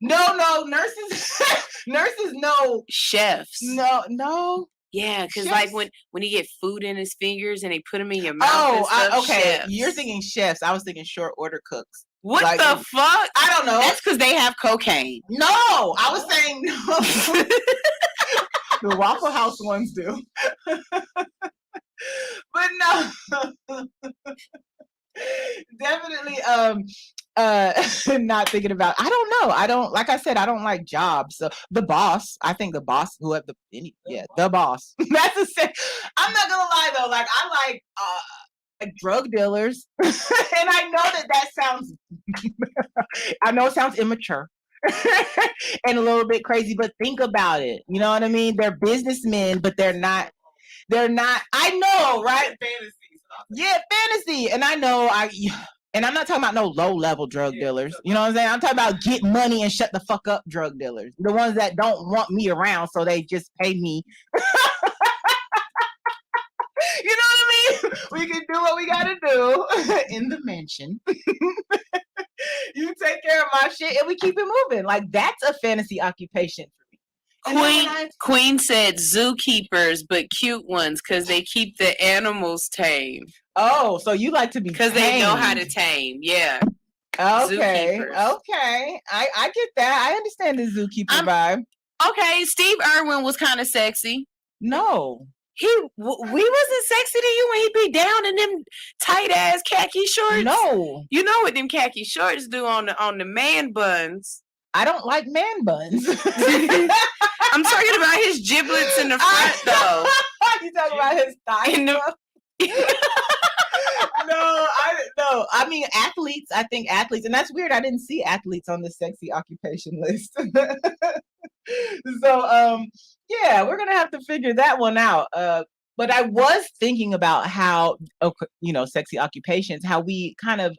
No, nurses. Nurses, no. Chefs. No. Yeah, because like when you get food in his fingers and they put them in your mouth. Okay. Chefs. You're thinking chefs. I was thinking short order cooks. What the fuck? I don't know. That's because they have cocaine. No, I was saying no. The Waffle House ones do. But no. Definitely not thinking about. I don't know. I don't, like I said, I don't like jobs. So the boss, I think the boss who have the boss. That's a sick. I'm not gonna lie though, like I like drug dealers. And I know that sounds I know it sounds immature and a little bit crazy, but think about it. You know what I mean? They're businessmen, but they're not I know, right? Fantasy. Yeah, fantasy. And I know and I'm not talking about no low level drug dealers. You know what I'm saying? I'm talking about get money and shut the fuck up drug dealers. The ones that don't want me around, so they just pay me. You know what I mean? We can do what we gotta do in the mansion. You take care of my shit and we keep it moving. Like, that's a fantasy occupation for me. Queen said zookeepers, but cute ones because they keep the animals tame. Oh, so you like to be because they know how to tame. Yeah. Okay. Zookeepers. Okay. I get that. I understand the zookeeper vibe. Okay. Steve Irwin was kind of sexy. No. We wasn't sexy to you when he be down in them tight ass khaki shorts. No. You know what them khaki shorts do on the man buns. I don't like man buns. I'm talking about his giblets in the front though. You talking about his thighs? No. I mean athletes. I think athletes, and that's weird. I didn't see athletes on the sexy occupation list. So yeah, we're gonna have to figure that one out. But I was thinking about how sexy occupations, how we kind of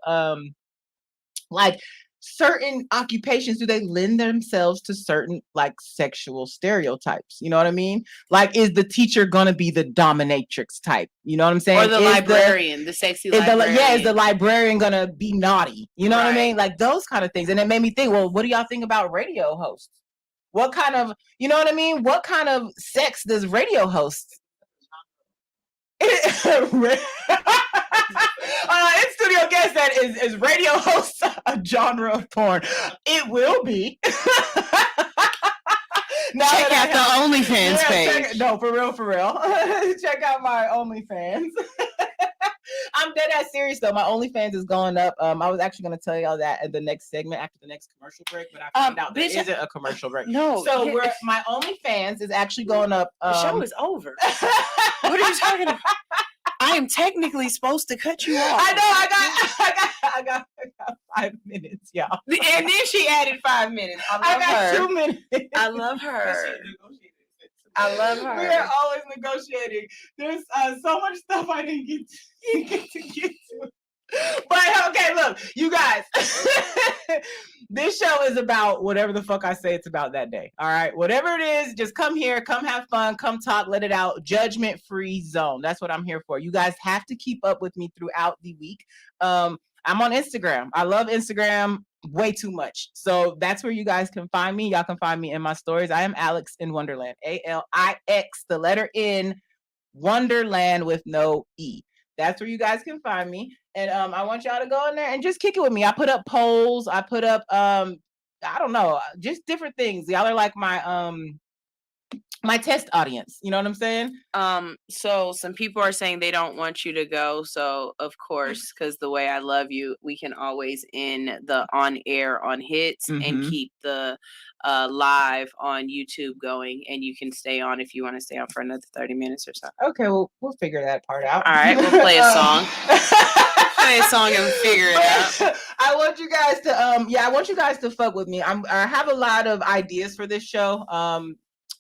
like certain occupations, do they lend themselves to certain like sexual stereotypes? You know what I mean? Like, is the teacher gonna be the dominatrix type? You know what I'm saying? Or the librarian, the sexy librarian. Is the librarian gonna be naughty? You know what I mean? Like those kind of things. And it made me think, well, what do y'all think about radio hosts? What kind of, you know what I mean? What kind of sex does radio hosts? In studio guest, that is radio host a genre of porn? It will be. Check out the OnlyFans page. No, for real. Check out my OnlyFans. I'm dead ass serious though. My OnlyFans is going up. I was actually going to tell y'all that at the next segment after the next commercial break, but I found out there isn't a commercial break. No. So my OnlyFans is actually going up. The show is over. What are you talking about? I am technically supposed to cut you off. I know. I got 5 minutes, y'all. And then she added 5 minutes. I got 2 minutes. I love her. I love her. We are always negotiating. There's so much stuff I didn't get to. But okay, look, you guys. This show is about whatever the fuck I say it's about that day. All right, whatever it is, just come here, come have fun, come talk, let it out. Judgment-free zone. That's what I'm here for. You guys have to keep up with me throughout the week. I'm on Instagram. I love Instagram way too much. So that's where you guys can find me. Y'all can find me in my stories. I am Alix in Wonderland. ALIX, the letter N, Wonderland with no E. That's where you guys can find me. And I want y'all to go in there and just kick it with me. I put up polls. I put up I don't know, just different things. Y'all are like my my test audience. You know what I'm saying? So some people are saying they don't want you to go. So of course, because the way I love you, we can always end the on air on hits and keep the live on YouTube going, and you can stay on if you want to stay on for another 30 minutes or so. Okay, well, we'll figure that part out. All right, we'll play a song. Play a song and figure it out. I want you guys to I want you guys to fuck with me. I have a lot of ideas for this show.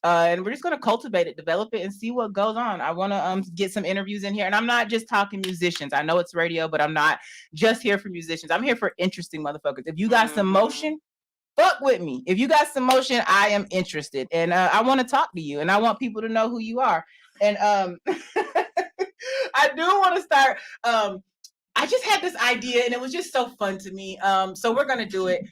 And we're just gonna cultivate it, develop it, and see what goes on. I want to get some interviews in here, and I'm not just talking musicians. I know it's radio, but I'm not just here for musicians. I'm here for interesting motherfuckers. If you got some motion, fuck with me. If you got some motion, I am interested, and I want to talk to you, and I want people to know who you are. And I do want to start. I just had this idea, and it was just so fun to me. So we're gonna do it.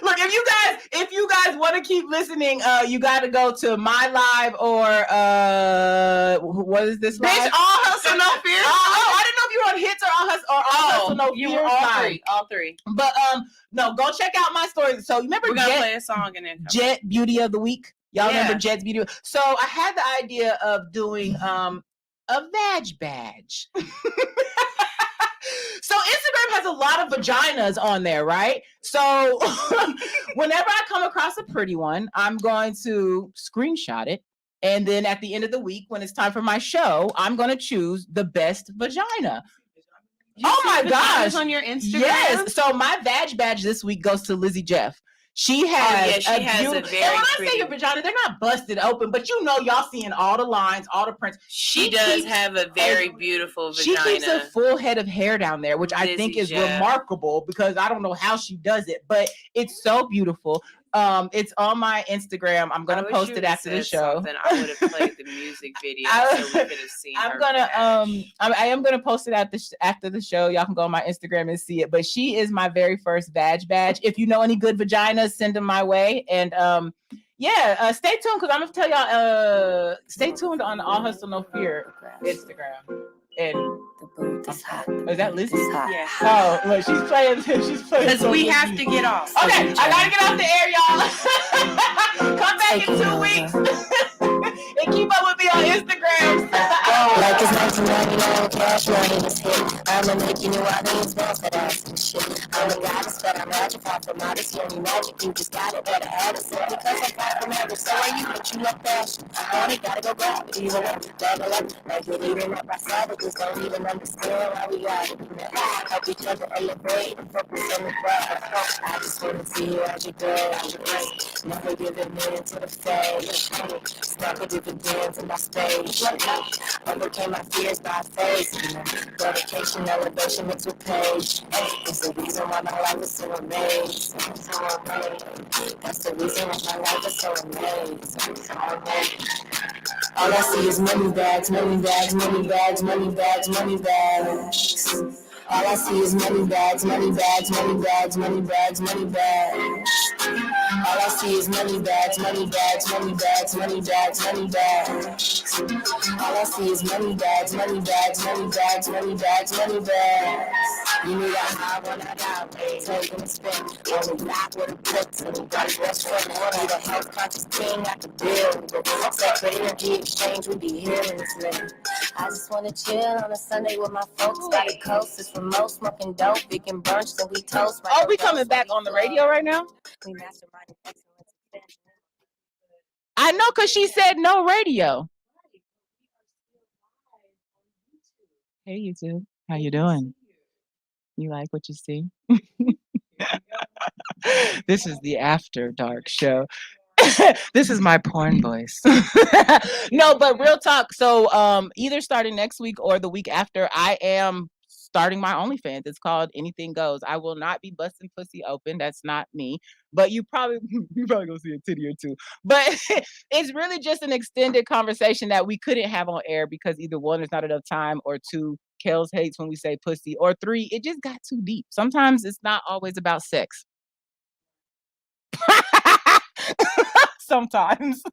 Look, if you guys want to keep listening, you got to go to my live or what is this? Bitch, live? All Hustle No Fear. I didn't know if you were on Hits or All Hustle No You Fear. were all three. But no, go check out my story. So you remember we're gonna play a song and then Jet Beauty of the Week? Y'all remember Jet's Beauty? So I had the idea of doing a vag badge. So Instagram has a lot of vaginas on there, right? So whenever I come across a pretty one, I'm going to screenshot it. And then at the end of the week, when it's time for my show, I'm going to choose the best vagina. Oh my gosh. On your Instagram? Yes. So my vag badge this week goes to Lizzie Jeff. She has, a very and when I say your vagina, they're not busted open, but you know y'all seeing all the lines, all the prints. She does have a very beautiful vagina. She keeps a full head of hair down there, which I think is remarkable because I don't know how she does it, but it's so beautiful. It's on my Instagram. I'm gonna post it after the show. Then I would have played the music video so we could have seen. I am gonna post it after the show. Y'all can go on my Instagram and see it. But she is my very first badge. If you know any good vaginas, send them my way. And stay tuned because I'm gonna tell y'all. Stay tuned on All Hustle No Fear Instagram. And is that Lizzie? Yeah. Oh, look, she's playing. Because we have to get off. Okay, I gotta get off the air, y'all. Come back in 2 weeks and keep up with me on Instagram. Like it's 1999, cash money is hit. I'ma make you new audience bounce that ass and shit. I'm a goddess, but I'm magic. Far from modest, you only magic. You just got it, better add it. Because I'm far from average, so are you, but you love fashion. I want it, gotta go grab it. Even up, double up, like you're eating up our savages. Don't even understand why we got it. Help each other elevate and focus on the prize. I just wanna see you as you go. Never give a minute to the face. Stack a dividends in my space. Overcame my fears by faith. Dedication, elevation mixed with page. It's the reason why my life is so amazing. That's the reason why my life is so amazing. All I see is money bags, money bags, money bags, money bags, money bags. All I see is money bags, money bags, money bags, money bags, money bags. All I see is money bags, money bags, money bags, money bags, money bags. All I see is money bags, money bags, money bags, money bags, money bags. You knew that high when I got taking a spin. Only not with a put to me. Got a best friend. Need a health conscious king I could build. Sacred energy exchange with the healing man. I just wanna chill on a Sunday with my folks by the coast. It's remote, smoking dope, vegan brunch, then we toast. Oh, we coming back on the radio right now? We mastermind excellence. I know, cause she said no radio. Hey YouTube, how you doing? You like what you see? This is the After Dark show. This is my porn voice. No, but real talk. So either starting next week or the week after, I am starting my OnlyFans. It's called Anything Goes. I will not be busting pussy open. That's not me. But you probably gonna see a titty or two. But it's really just an extended conversation that we couldn't have on air because either one, there's not enough time, or two, Kels hates when we say pussy, or three, it just got too deep. Sometimes it's not always about sex. Sometimes.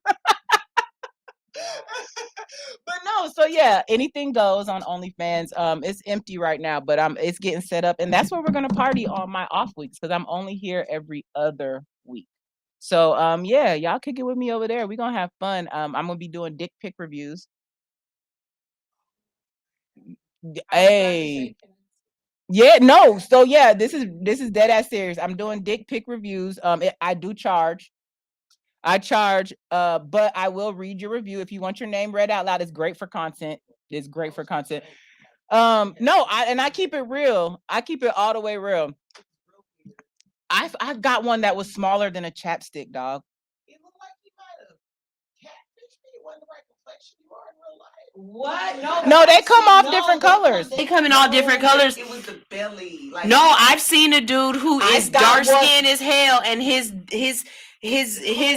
But no, so yeah, Anything Goes on OnlyFans. It's empty right now, but it's getting set up, and that's where we're gonna party on my off weeks because I'm only here every other week. So yeah, y'all kick it with me over there. We're gonna have fun. I'm gonna be doing dick pic reviews. Hey. Yeah, no. So yeah, this is dead ass serious. I'm doing dick pic reviews. I do charge. I charge, but I will read your review if you want your name read out loud. It's great for content. It's great for content. No, I keep it real. I keep it all the way real. I've got one that was smaller than a chapstick, dog. It looked like he might have catfished me. It wasn't the right complexion you are in real life. What? No, they come off different colors. They come in all different colors. It was the belly. Like, no, I've seen a dude who is dark skinned as hell, and his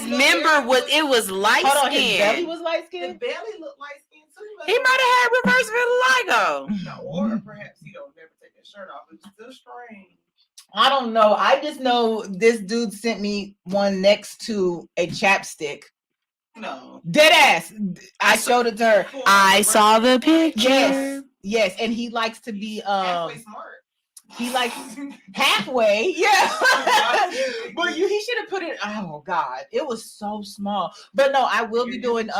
member was light hold on, his skinned. belly was light skinned. The belly looked light skinned too. He might have had reverse vitiligo. No, or perhaps he don't never take his shirt off. It's still strange. I don't know. I just know this dude sent me one next to a chapstick. No. Dead ass. I showed it to her. I saw the picture. Yes. And he likes to be halfway smart. He likes halfway. Yeah. But he should have put it. Oh God. It was so small. But no, I will be doing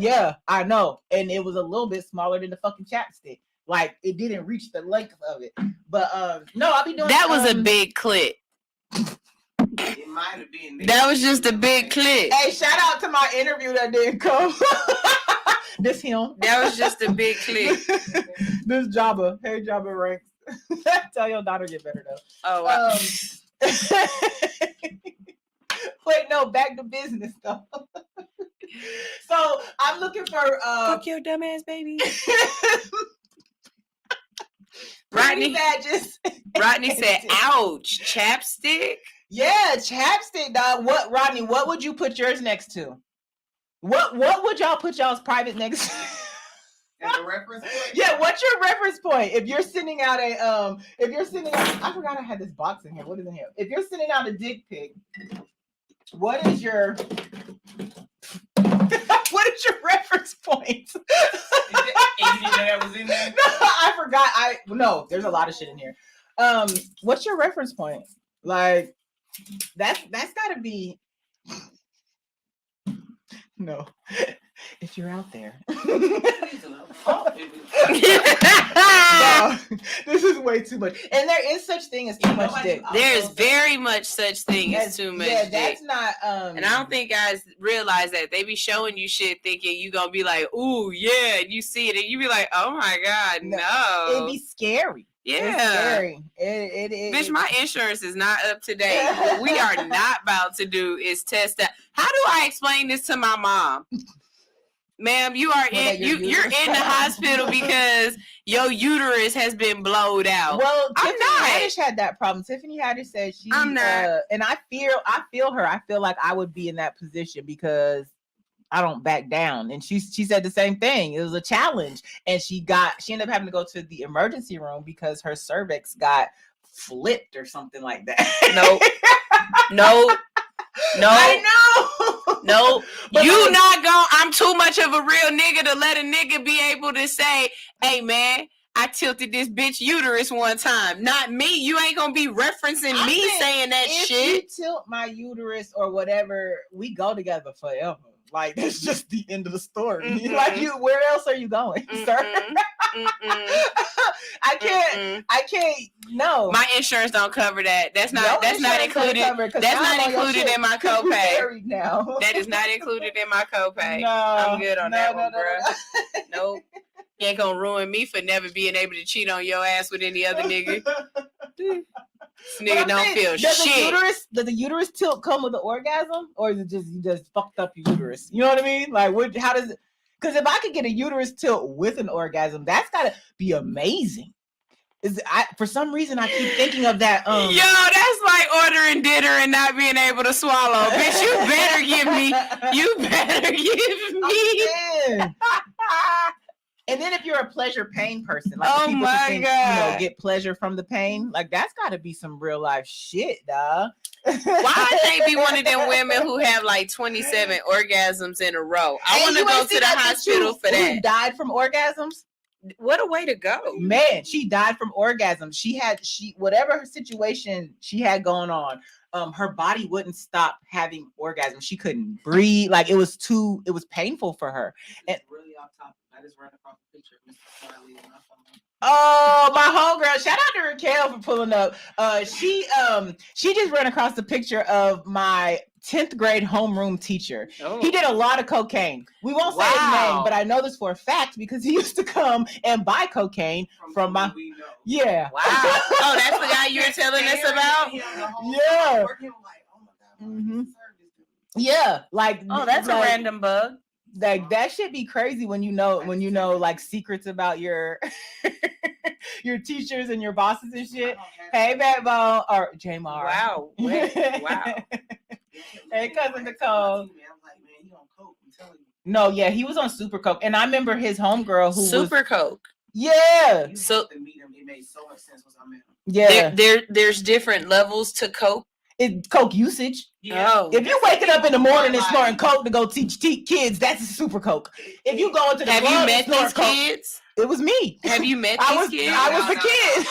yeah, I know. And it was a little bit smaller than the fucking chapstick. Like it didn't reach the length of it. But no, I'll be doing that was a big clit. It might have been. That was just a big clit. Hey, shout out to my interview that didn't come. This him. That was just a big clit. This Jabba. Hey, Jabba Ranks. Tell your daughter get better though. Oh, wow. Wait, no, back to business though. So I'm looking for fuck your dumbass baby. Rodney badges. Rodney said, "Ouch, chapstick." Yeah, chapstick, dog. What, Rodney? What would you put yours next to? What would y'all put y'all's private next to? As a reference point? Yeah, what's your reference point? If you're sending out a I forgot I had this box in here. What is in here? If you're sending out a dick pic, what is your what is your reference point? And you didn't know that was in there? No, I forgot. No, there's a lot of shit in here. What's your reference point? Like that's gotta be no. If you're out there. No, this is way too much. And there is such thing as too much dick. There's very much such thing as too much dick. That's not and I don't think guys realize that. They be showing you shit thinking you gonna be like, ooh, yeah, and you see it and you be like, oh my God, no. It'd be scary. Yeah. It's scary. Bitch, my insurance is not up to date. What we are not about to do is test that. How do I explain this to my mom? Ma'am, you're in the hospital because your uterus has been blowed out. Well, Tiffany Haddish had that problem. Tiffany Haddish said I'm not, and I feel her. I feel like I would be in that position because I don't back down. And she said the same thing. It was a challenge, and she ended up having to go to the emergency room because her cervix got flipped or something like that. No. I know. No, you not gonna. I'm too much of a real nigga to let a nigga be able to say, "Hey man, I tilted this bitch uterus one time." Not me. You ain't gonna be referencing me saying that if shit. If you tilt my uterus or whatever, we go together forever. Like that's just the end of the story. Mm-hmm. Like where else are you going, sir? I can't. No, my insurance don't cover that. That's not included. That's not included in my copay. Now. That is not included in my copay. No, I'm good on that one, bro. Nope. You ain't gonna ruin me for never being able to cheat on your ass with any other nigga. This nigga don't feel shit. Does the uterus tilt come with the orgasm, or is it just you just fucked up your uterus? You know what I mean? Like, how does it? Because if I could get a uterus tilt with an orgasm, that's gotta be amazing. For some reason I keep thinking of that. Yo, that's like ordering dinner and not being able to swallow. Bitch, you better give me. And then if you're a pleasure pain person, like people who think, get pleasure from the pain, like that's got to be some real life shit, dog. Why can't be one of them women who have like 27 orgasms in a row? I want to go to the hospital for that. Who died from orgasms? What a way to go. Man, she died from orgasm. She whatever her situation she had going on. her body wouldn't stop having orgasms. She couldn't breathe. Like it was painful for her. And really off topic. I just ran across a picture of Mr. Charlie on my phone. oh, my homegirl! Shout out to Raquel for pulling up. She just ran across the picture of my 10th grade homeroom teacher. Oh. He did a lot of cocaine. We won't say his name, but I know this for a fact because he used to come and buy cocaine from my. Yeah. Wow. Oh, that's the guy you were telling us about. Yeah. Mm-hmm. Yeah, like oh, that's like, a random bug. Like that should be crazy when you know like secrets about your your teachers and your bosses and shit. Hey, Backbone or Jamar. Wow. Wow. Hey, cousin Nicole. No, yeah, he was on Super Coke, and I remember his homegirl who Super Coke. Yeah. So to meet him, it made so much sense once I met him. Yeah. There's different levels to Coke. It's Coke usage. Yeah. Oh. If you're waking up in the morning and snorting Coke to go teach kids, that's a Super Coke. If you go into the have club you met these kids? It was me. Have you met I these was, kids? I was the kid.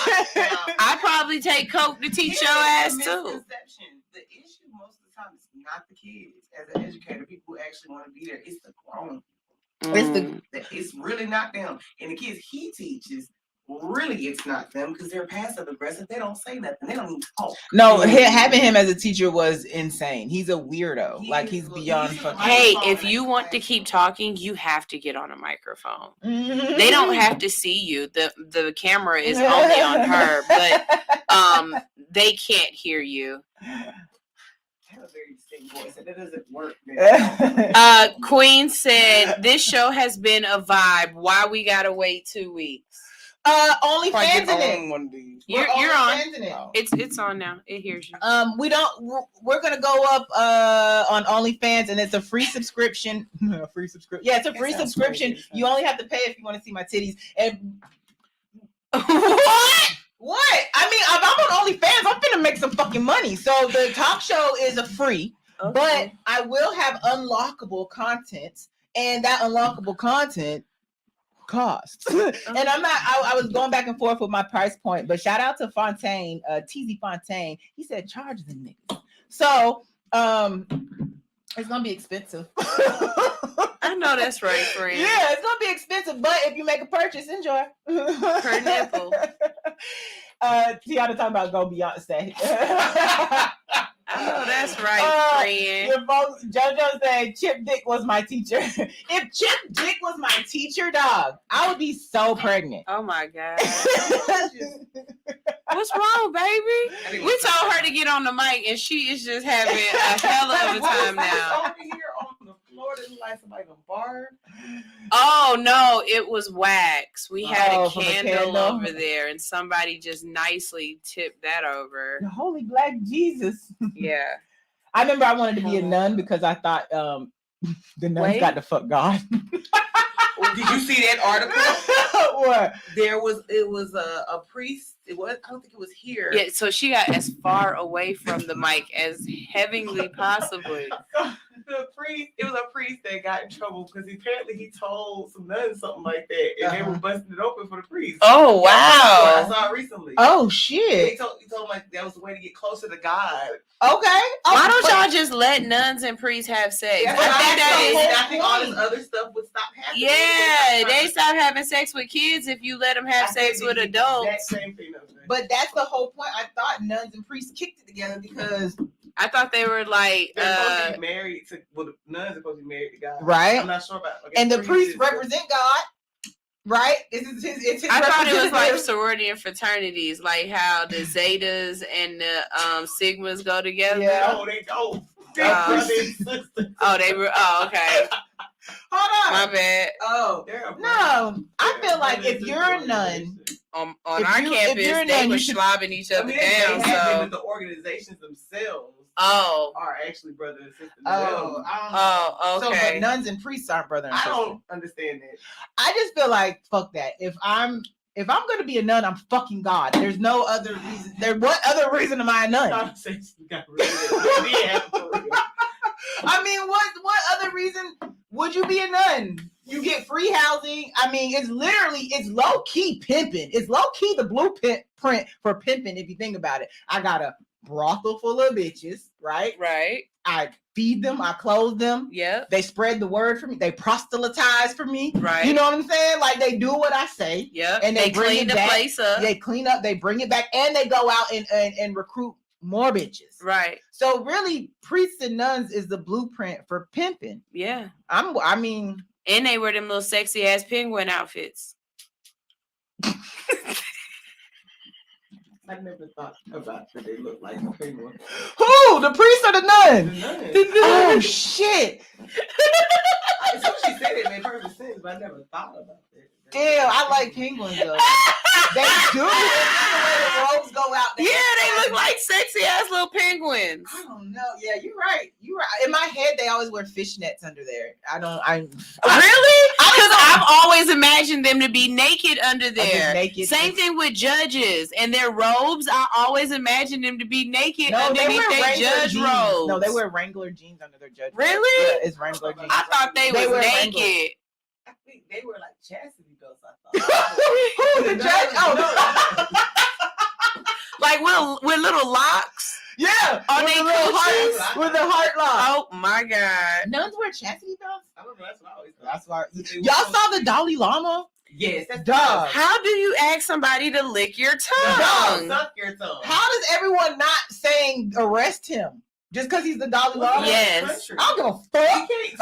I probably take Coke to teach your ass too. The issue most of the time is not the kids. As an educator, people who actually want to be there. It's the grown people. It's really not them. And the kids he teaches, really it's not them because they're passive aggressive. They don't say nothing. They don't even talk. No, having him as a teacher was insane. He's a weirdo. He's beyond fucking. Hey, if you want to keep talking, you have to get on a microphone. They don't have to see you. The camera is only on her, but they can't hear you. A very distinct voice, and it doesn't work. Queen said this show has been a vibe. Why we gotta wait 2 weeks? Only fans in it. One of these. You're on. It's on now. It hears you. We're gonna go up on OnlyFans, and it's a free subscription. Yeah, it's a free subscription. You only have to pay if you want to see my titties. And what? I mean, if I'm on OnlyFans, I'm finna make some fucking money. So the talk show is a free, but I will have unlockable content, and that unlockable content costs. And I'm not. I was going back and forth with my price point, but shout out to Fontaine, TZ Fontaine. He said charge the niggas. So it's gonna be expensive. I know that's right, friend. Yeah, it's gonna be expensive, but if you make a purchase, enjoy. Per nipple. Tiana talking about go Beyonce. I know that's right, friend. Your folks, JoJo said Chip Dick was my teacher. If Chip Dick was my teacher, dog, I would be so pregnant. Oh my God. What's wrong, baby? We told her to get on the mic, and she is just having a hell of a time now. Over here on the floor, there's like somebody in a bar. Oh no, it was wax. We had a from candle over there, and somebody just nicely tipped that over. The Holy Black Jesus. Yeah. I remember I wanted to be a nun because I thought the nuns got to fuck God. Did you see that article? What? It was a priest. I don't think it was here. Yeah, so she got as far away from the mic as heavenly possibly. It was a priest that got in trouble because apparently he told some nuns something like that, and they were busting it open for the priest. Oh wow! I saw it recently. Oh shit! He told him like that was the way to get closer to God. Okay. Why don't y'all just let nuns and priests have sex? I think all this other stuff would stop happening. Yeah, they stop having sex with kids if you let them have sex with adults. That same thing. But that's the whole point. I thought nuns and priests kicked it together because I thought they were like they're supposed to be married to. Well, the nuns are supposed to be married to God, right? I'm not sure about. And the priests represent God, right? It's his I thought it was like sorority and fraternities, like how the Zetas and the Sigmas go together. Yeah. No, they don't. They were. Oh, okay. Hold on. My bad. Oh, no. I feel like if you're a nun. On our campus, they were slobbing each other down. So the organizations themselves are actually brother and sister. Okay. So, but nuns and priests aren't brother and sister. I don't understand that. I just feel like fuck that. If I'm gonna be a nun, I'm fucking God. There's no other reason. What other reason am I a nun? I mean, what other reason would you be a nun? You get free housing. I mean, it's low key pimping. It's low key the blueprint for pimping. If you think about it, I got a brothel full of bitches, right? Right. I feed them, I clothe them. Yep. They spread the word for me. They proselytize for me. Right. You know what I'm saying? Like they do what I say. Yep. And they bring clean it the back. place up. They clean up, they bring it back, and they go out and recruit more bitches. Right. So really, priests and nuns is the blueprint for pimping. Yeah. I mean, and they wear them little sexy ass penguin outfits. I never thought about that they look like a penguin. Who? The priest or the nun? The nun. The nun. Oh shit! So she said it made perfect sense, but I never thought about it. Damn, I like penguins though. They do. And then the way the robes go out. Yeah, they look like sexy ass little penguins. I don't know. Yeah, you're right. You're right. In my head, they always wear fishnets under there. Really? Because I've always imagined them to be naked under there. Naked. Same thing with judges and their robes. I always imagine them to be naked underneath their judge jeans. robes. No, they wear Wrangler jeans under their judge. Really? Yeah, it's Wrangler jeans. I thought they was naked. I think they were like chastity belts. I thought. Who the judge? Oh, Like with little locks. yeah. On with their the little coochies? heart, with the heart lock. Oh my god. Nuns wear chastity belts. I don't know. That's what I always thought. That's why. Y'all saw the Dalai Lama? Yes, that's Dog. How do you ask somebody to lick your tongue? Suck your tongue. How does everyone not saying arrest him just because he's the Dalai Lama? Yes. I don't give a fuck. It's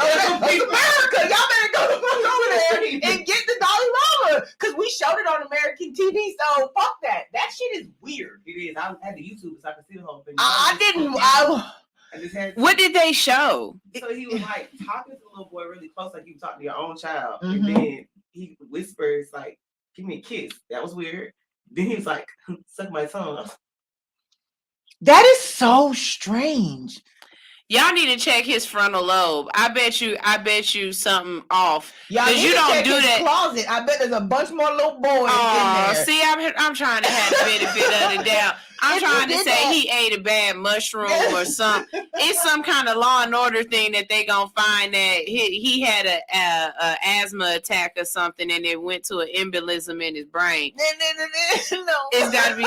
America. Y'all better go the fuck over there and get the Dalai Lama because we showed it on American TV. So fuck that. That shit is weird. It is. I had to YouTube it so I could see the whole thing. I just had. What did they show? So he was like talking to the little boy really close, like you talking to your own child, Mhm. and then he whispers like, "Give me a kiss." That was weird. Then he was like, "Suck my tongue." That is so strange. Y'all need to check his frontal lobe. I bet you something off. Y'all 'Cause need you to don't check do his that. closet. I bet there's a bunch more little boys Oh, in there. see, I'm trying to have the benefit of the doubt. I'm If you trying to did say that- he ate a bad mushroom or something. It's some kind of Law and Order thing that they gonna find that he had a asthma attack or something, and it went to an embolism in his brain. No. It's got to be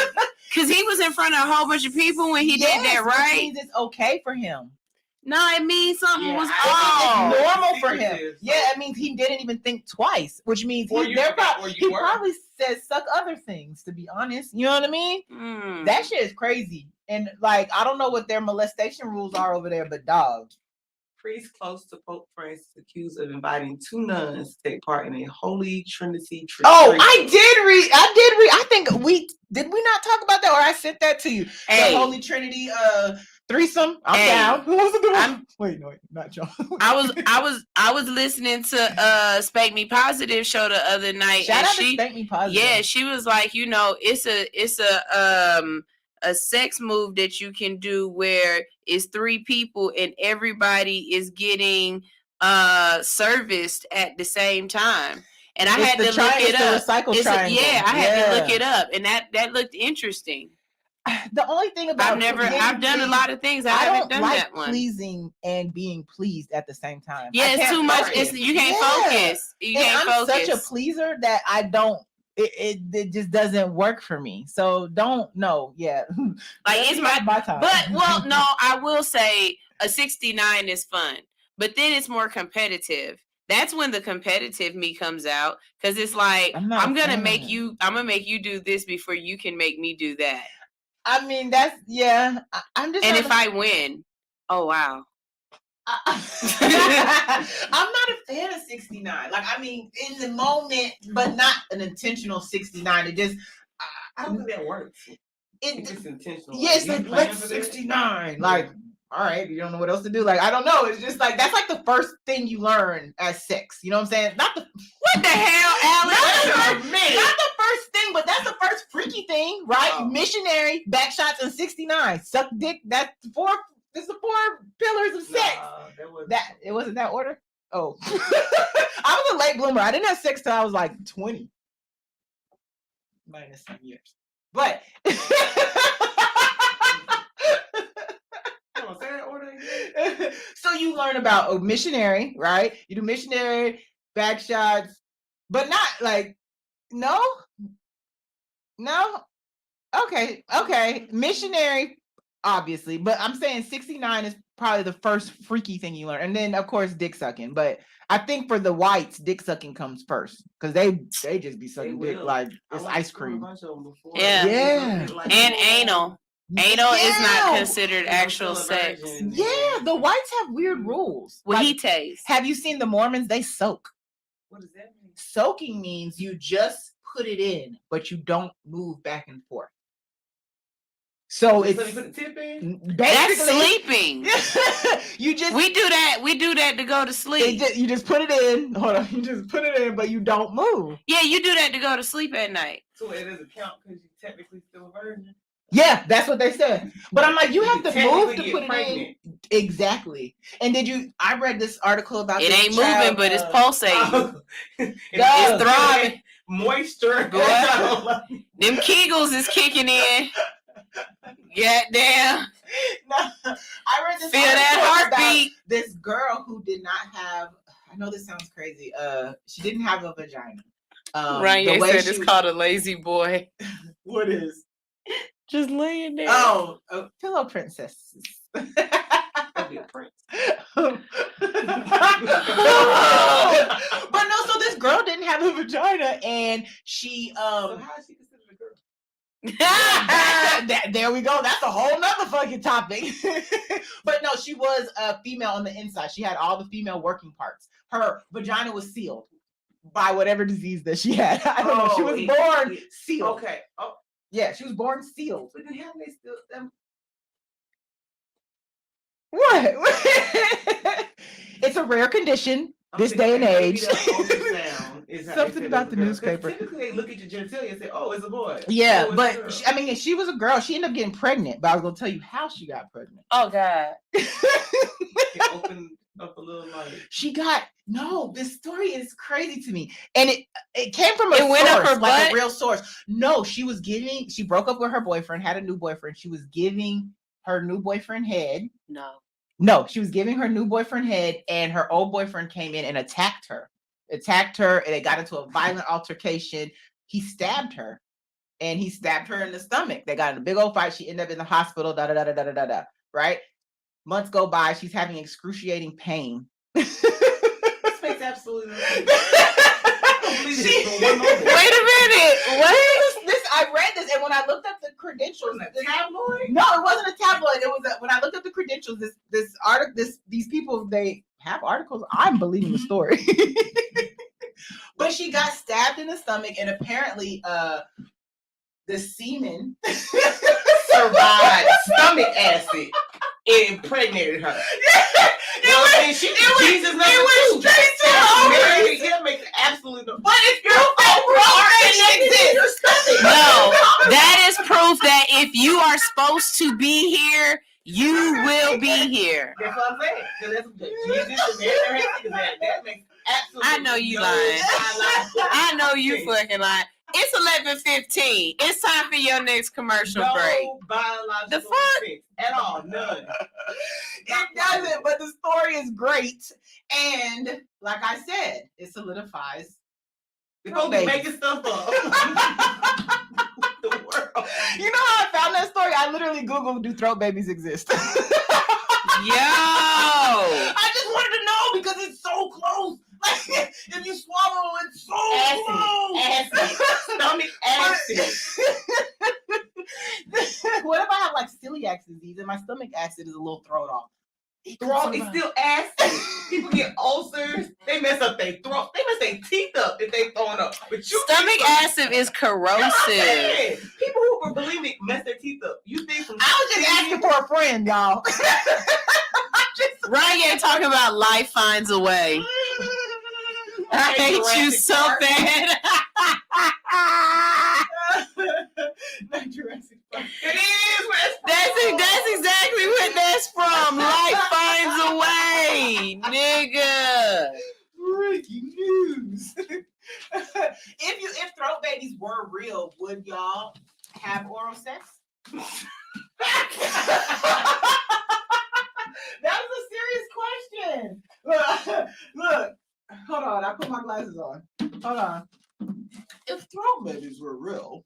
because he was in front of a whole bunch of people when he did that, which right? means it's okay for him. No, it means something was It's off. normal for him. Secretive, so- Yeah, it means he didn't even think twice, which means Or he, you they're forgot prob- where you he were. probably said suck other things, to be honest. You know what I mean? Mm. That shit is crazy. And like, I don't know what their molestation rules are over there, but dog. Priest close to Pope Francis accused of inviting two nuns to take part in a Holy Trinity trip. Oh, I did read. I think we not talk about that, or I sent that to you. Hey. The Holy Trinity threesome. I'm Hey. down. Who wants to do I'm- it? Wait, no, not John. I was listening to Spank Me Positive show the other night, Shout and out she to Spank Me Positive. yeah, she was like, it's a sex move that you can do where it's three people and everybody is getting serviced at the same time. And I It's had the to look it up. Recycle triangle. I had to look it up, and that looked interesting. The only thing about I've done a lot of things. I haven't don't done like that one. pleasing and being pleased at the same time. Yeah, I it's can't too much. focus. You can't Yeah. focus. You And can't I'm focus. such a pleaser that I don't. It just doesn't work for me. So don't no. Yeah, Like, it's my time. But well, no, I will say a 69 is fun, but then it's more competitive. That's when the competitive me comes out, because it's like I'm not a I'm gonna fan of make it. you. I'm gonna make you do this before you can make me do that. I mean that's I'm just. And not if I win, oh wow. I'm not a fan of 69. Like, I mean, in the moment, but not an intentional 69. It just, I don't think that works. It's it, just intentional. yes, You like, plan let's for this? 69. Like, all right, you don't know what else to do. Like, I don't know. It's just like, that's like the first thing you learn as sex. You know what I'm saying? Not the, What the hell, Alex? not the first thing, but that's the first freaky thing, right? Oh. Missionary, back shots, and 69. Suck dick. That's the four pillars of sex. That it wasn't that order. Oh, I was a late bloomer. I didn't have sex till I was like 20, minus some years. But Come on, say that order again. so you learn about missionary, right? You do missionary, back shots, but not like no. Okay, missionary. obviously, but I'm saying 69 is probably the first freaky thing you learn, and then of course dick sucking. But I think for the whites, dick sucking comes first because they just be sucking dick like it's ice cream. Yeah. And anal. Anal is not considered actual sex. Yeah, the whites have weird rules. Well, he tastes. Have you seen the Mormons? They soak. What does that mean? Soaking means you just put it in, but you don't move back and forth. So it's you put the tip in? That's sleeping. You just we do that to go to sleep. You just put it in. Hold on, you just put it in, but you don't move. Yeah, you do that to go to sleep at night. So it doesn't count because you technically still a virgin. Yeah, that's what they said. But I'm like, you have to move to put pregnant. it in. Exactly. And I read this article about it this ain't child, moving, but it's pulsating. It's throbbing. Moisture. Them Kegels is kicking in. Goddamn. No, I read this Feel that heartbeat. This girl who did not have, I know this sounds crazy, she didn't have a vagina. Ryan said it's called a lazy boy. What is? Just laying there. Oh, pillow princesses. But no, so this girl didn't have a vagina, and she So how is she considered a girl? there we go. That's a whole nother fucking topic. But no, she was a female on the inside. She had all the female working parts. Her vagina was sealed by whatever disease that she had. I don't know. She was born sealed. Okay. Oh. Yeah, she was born sealed. But then how they still What? It's a rare condition this day and age. Something about the newspaper. Typically, they look at your genitalia and say, "Oh, it's a boy." Yeah, oh, but she was a girl. She ended up getting pregnant, but I was gonna tell you how she got pregnant. Oh God! It opened up a little like this story is crazy to me, and it came from a source, went up her like a real source. No, she broke up with her boyfriend, had a new boyfriend. She was giving her new boyfriend head. No, she was giving her new boyfriend head, and her old boyfriend came in and attacked her, and they got into a violent altercation. He stabbed her, and he stabbed her in the stomach. They got in a big old fight. She ended up in the hospital. Right? Months go by. She's having excruciating pain. This makes absolutely no sense. Wait a minute. What? I read this, and when I looked up the credentials, tabloid? No, it wasn't a tabloid. It was when I looked up the credentials. These people, they have articles. I'm believing the story. But she got stabbed in the stomach, and apparently, the semen survived stomach acid. It impregnated her. Jesus number two. Straight to her. It makes absolutely no. But if your already exists, no, that is proof that if you are supposed to be here, you will be here. That's what I'm saying. That makes absolutely. I know you lying. I know you fucking lying. It's 11:15. It's time for your next commercial break. No biological the fuck? sense at all. None. It doesn't, but the story is great. And like I said, it solidifies. They're supposed to be making stuff up. The world. You know how I found that story? I literally Googled, do throat babies exist? Yo! I just wanted to know because it's so close. Like, if you swallow it, it's so close. Acid. Stomach acid. What if I have like celiac disease and my stomach acid is a little thrown off? It's still acid. People get ulcers. They mess up their throat. They mess their teeth up if they throwing up. But stomach acid is corrosive. People who were bulimic mess their teeth up. You think from I was just asking for a friend, y'all. Ryan talking about life finds a way. I hate you so bad. Not Jurassic Park. It is. That's exactly what that's from. Life finds a way, nigga. Breaking news. If throat babies were real, would y'all have oral sex? That was a serious question. Look. Hold on, I put my glasses on. Hold on. If throat babies were real,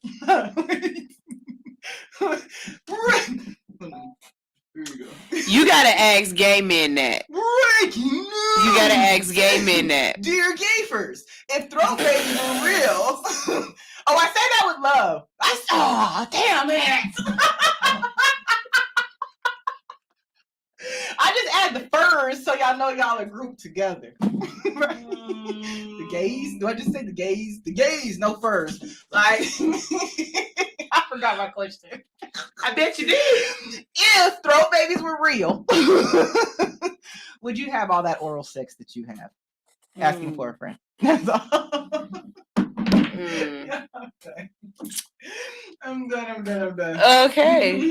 Here you go. You gotta ask gay men that. Breaking news. You gotta ask gay men that. Dear Gayfers, if throw babies were real. Oh, I say that with love. Oh, damn it. I just add the furs so y'all know y'all are grouped together. The gays? Do I just say the gays? The gays, no furs. Like, I forgot my question. I bet you did. If throw babies were real, would you have all that oral sex that you have? Asking for a friend. That's all. Okay. I'm done. Okay.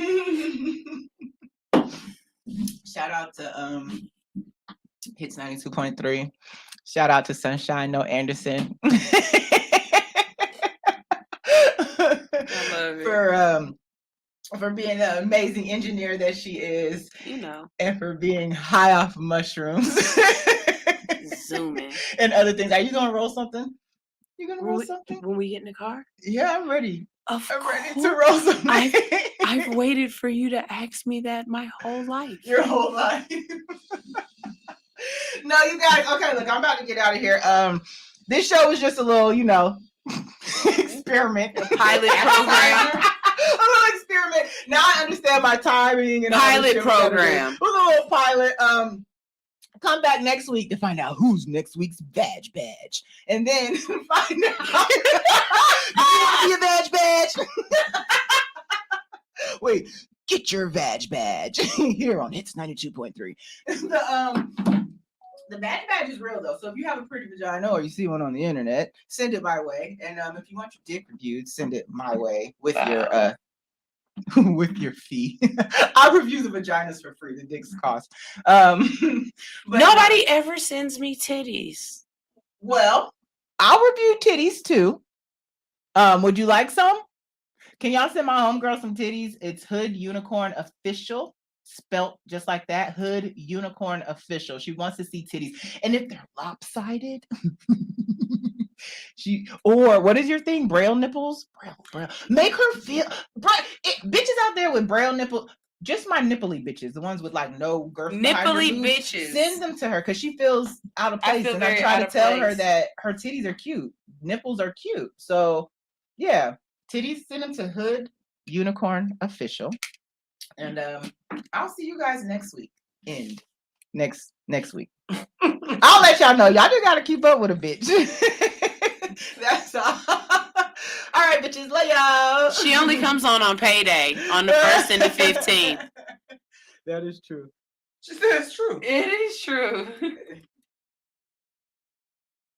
Shout out to Hits 92.3. Shout out to Sunshine No Anderson. I love it. For being the amazing engineer that she is. You know. And for being high off mushrooms. Zooming. And other things. Are you gonna roll something? You gonna roll something? When we get in the car? Yeah, I'm ready. I'm ready to roll something. I've waited for you to ask me that my whole life. Your whole life. No, you guys. Okay, look, I'm about to get out of here. This show was just a little, experiment. A pilot program. A little experiment. Now I understand my timing and pilot program. It was a little pilot. Come back next week to find out who's next week's badge, and then find out. Do you want to be a badge? Wait, get your badge here on Hits 92.3. The badge is real though. So if you have a pretty vagina or you see one on the internet, send it my way. And if you want your dick reviewed, send it my way with your with your fee. I review the vaginas for free. The dicks cost. Nobody ever sends me titties. Well, I'll review titties too. Would you like some? Can y'all send my homegirl some titties? It's Hood Unicorn Official, spelt just like that. Hood Unicorn Official. She wants to see titties, and if they're lopsided, or what is your thing? Braille nipples? Braille. Make her feel. Bitches out there with braille nipples. Just my nipply bitches, the ones with like no girth. Nipply bitches. Send them to her because she feels out of place, and I try to tell her that her titties are cute. Nipples are cute. So yeah, titties. Send them to Hood Unicorn Official, and I'll see you guys next week. Next week. I'll let y'all know. Y'all just gotta keep up with a bitch. That's all. All right, bitches. Love y'all. She only comes on payday on the 1st and the 15th. That is true. She said it's true. It is true.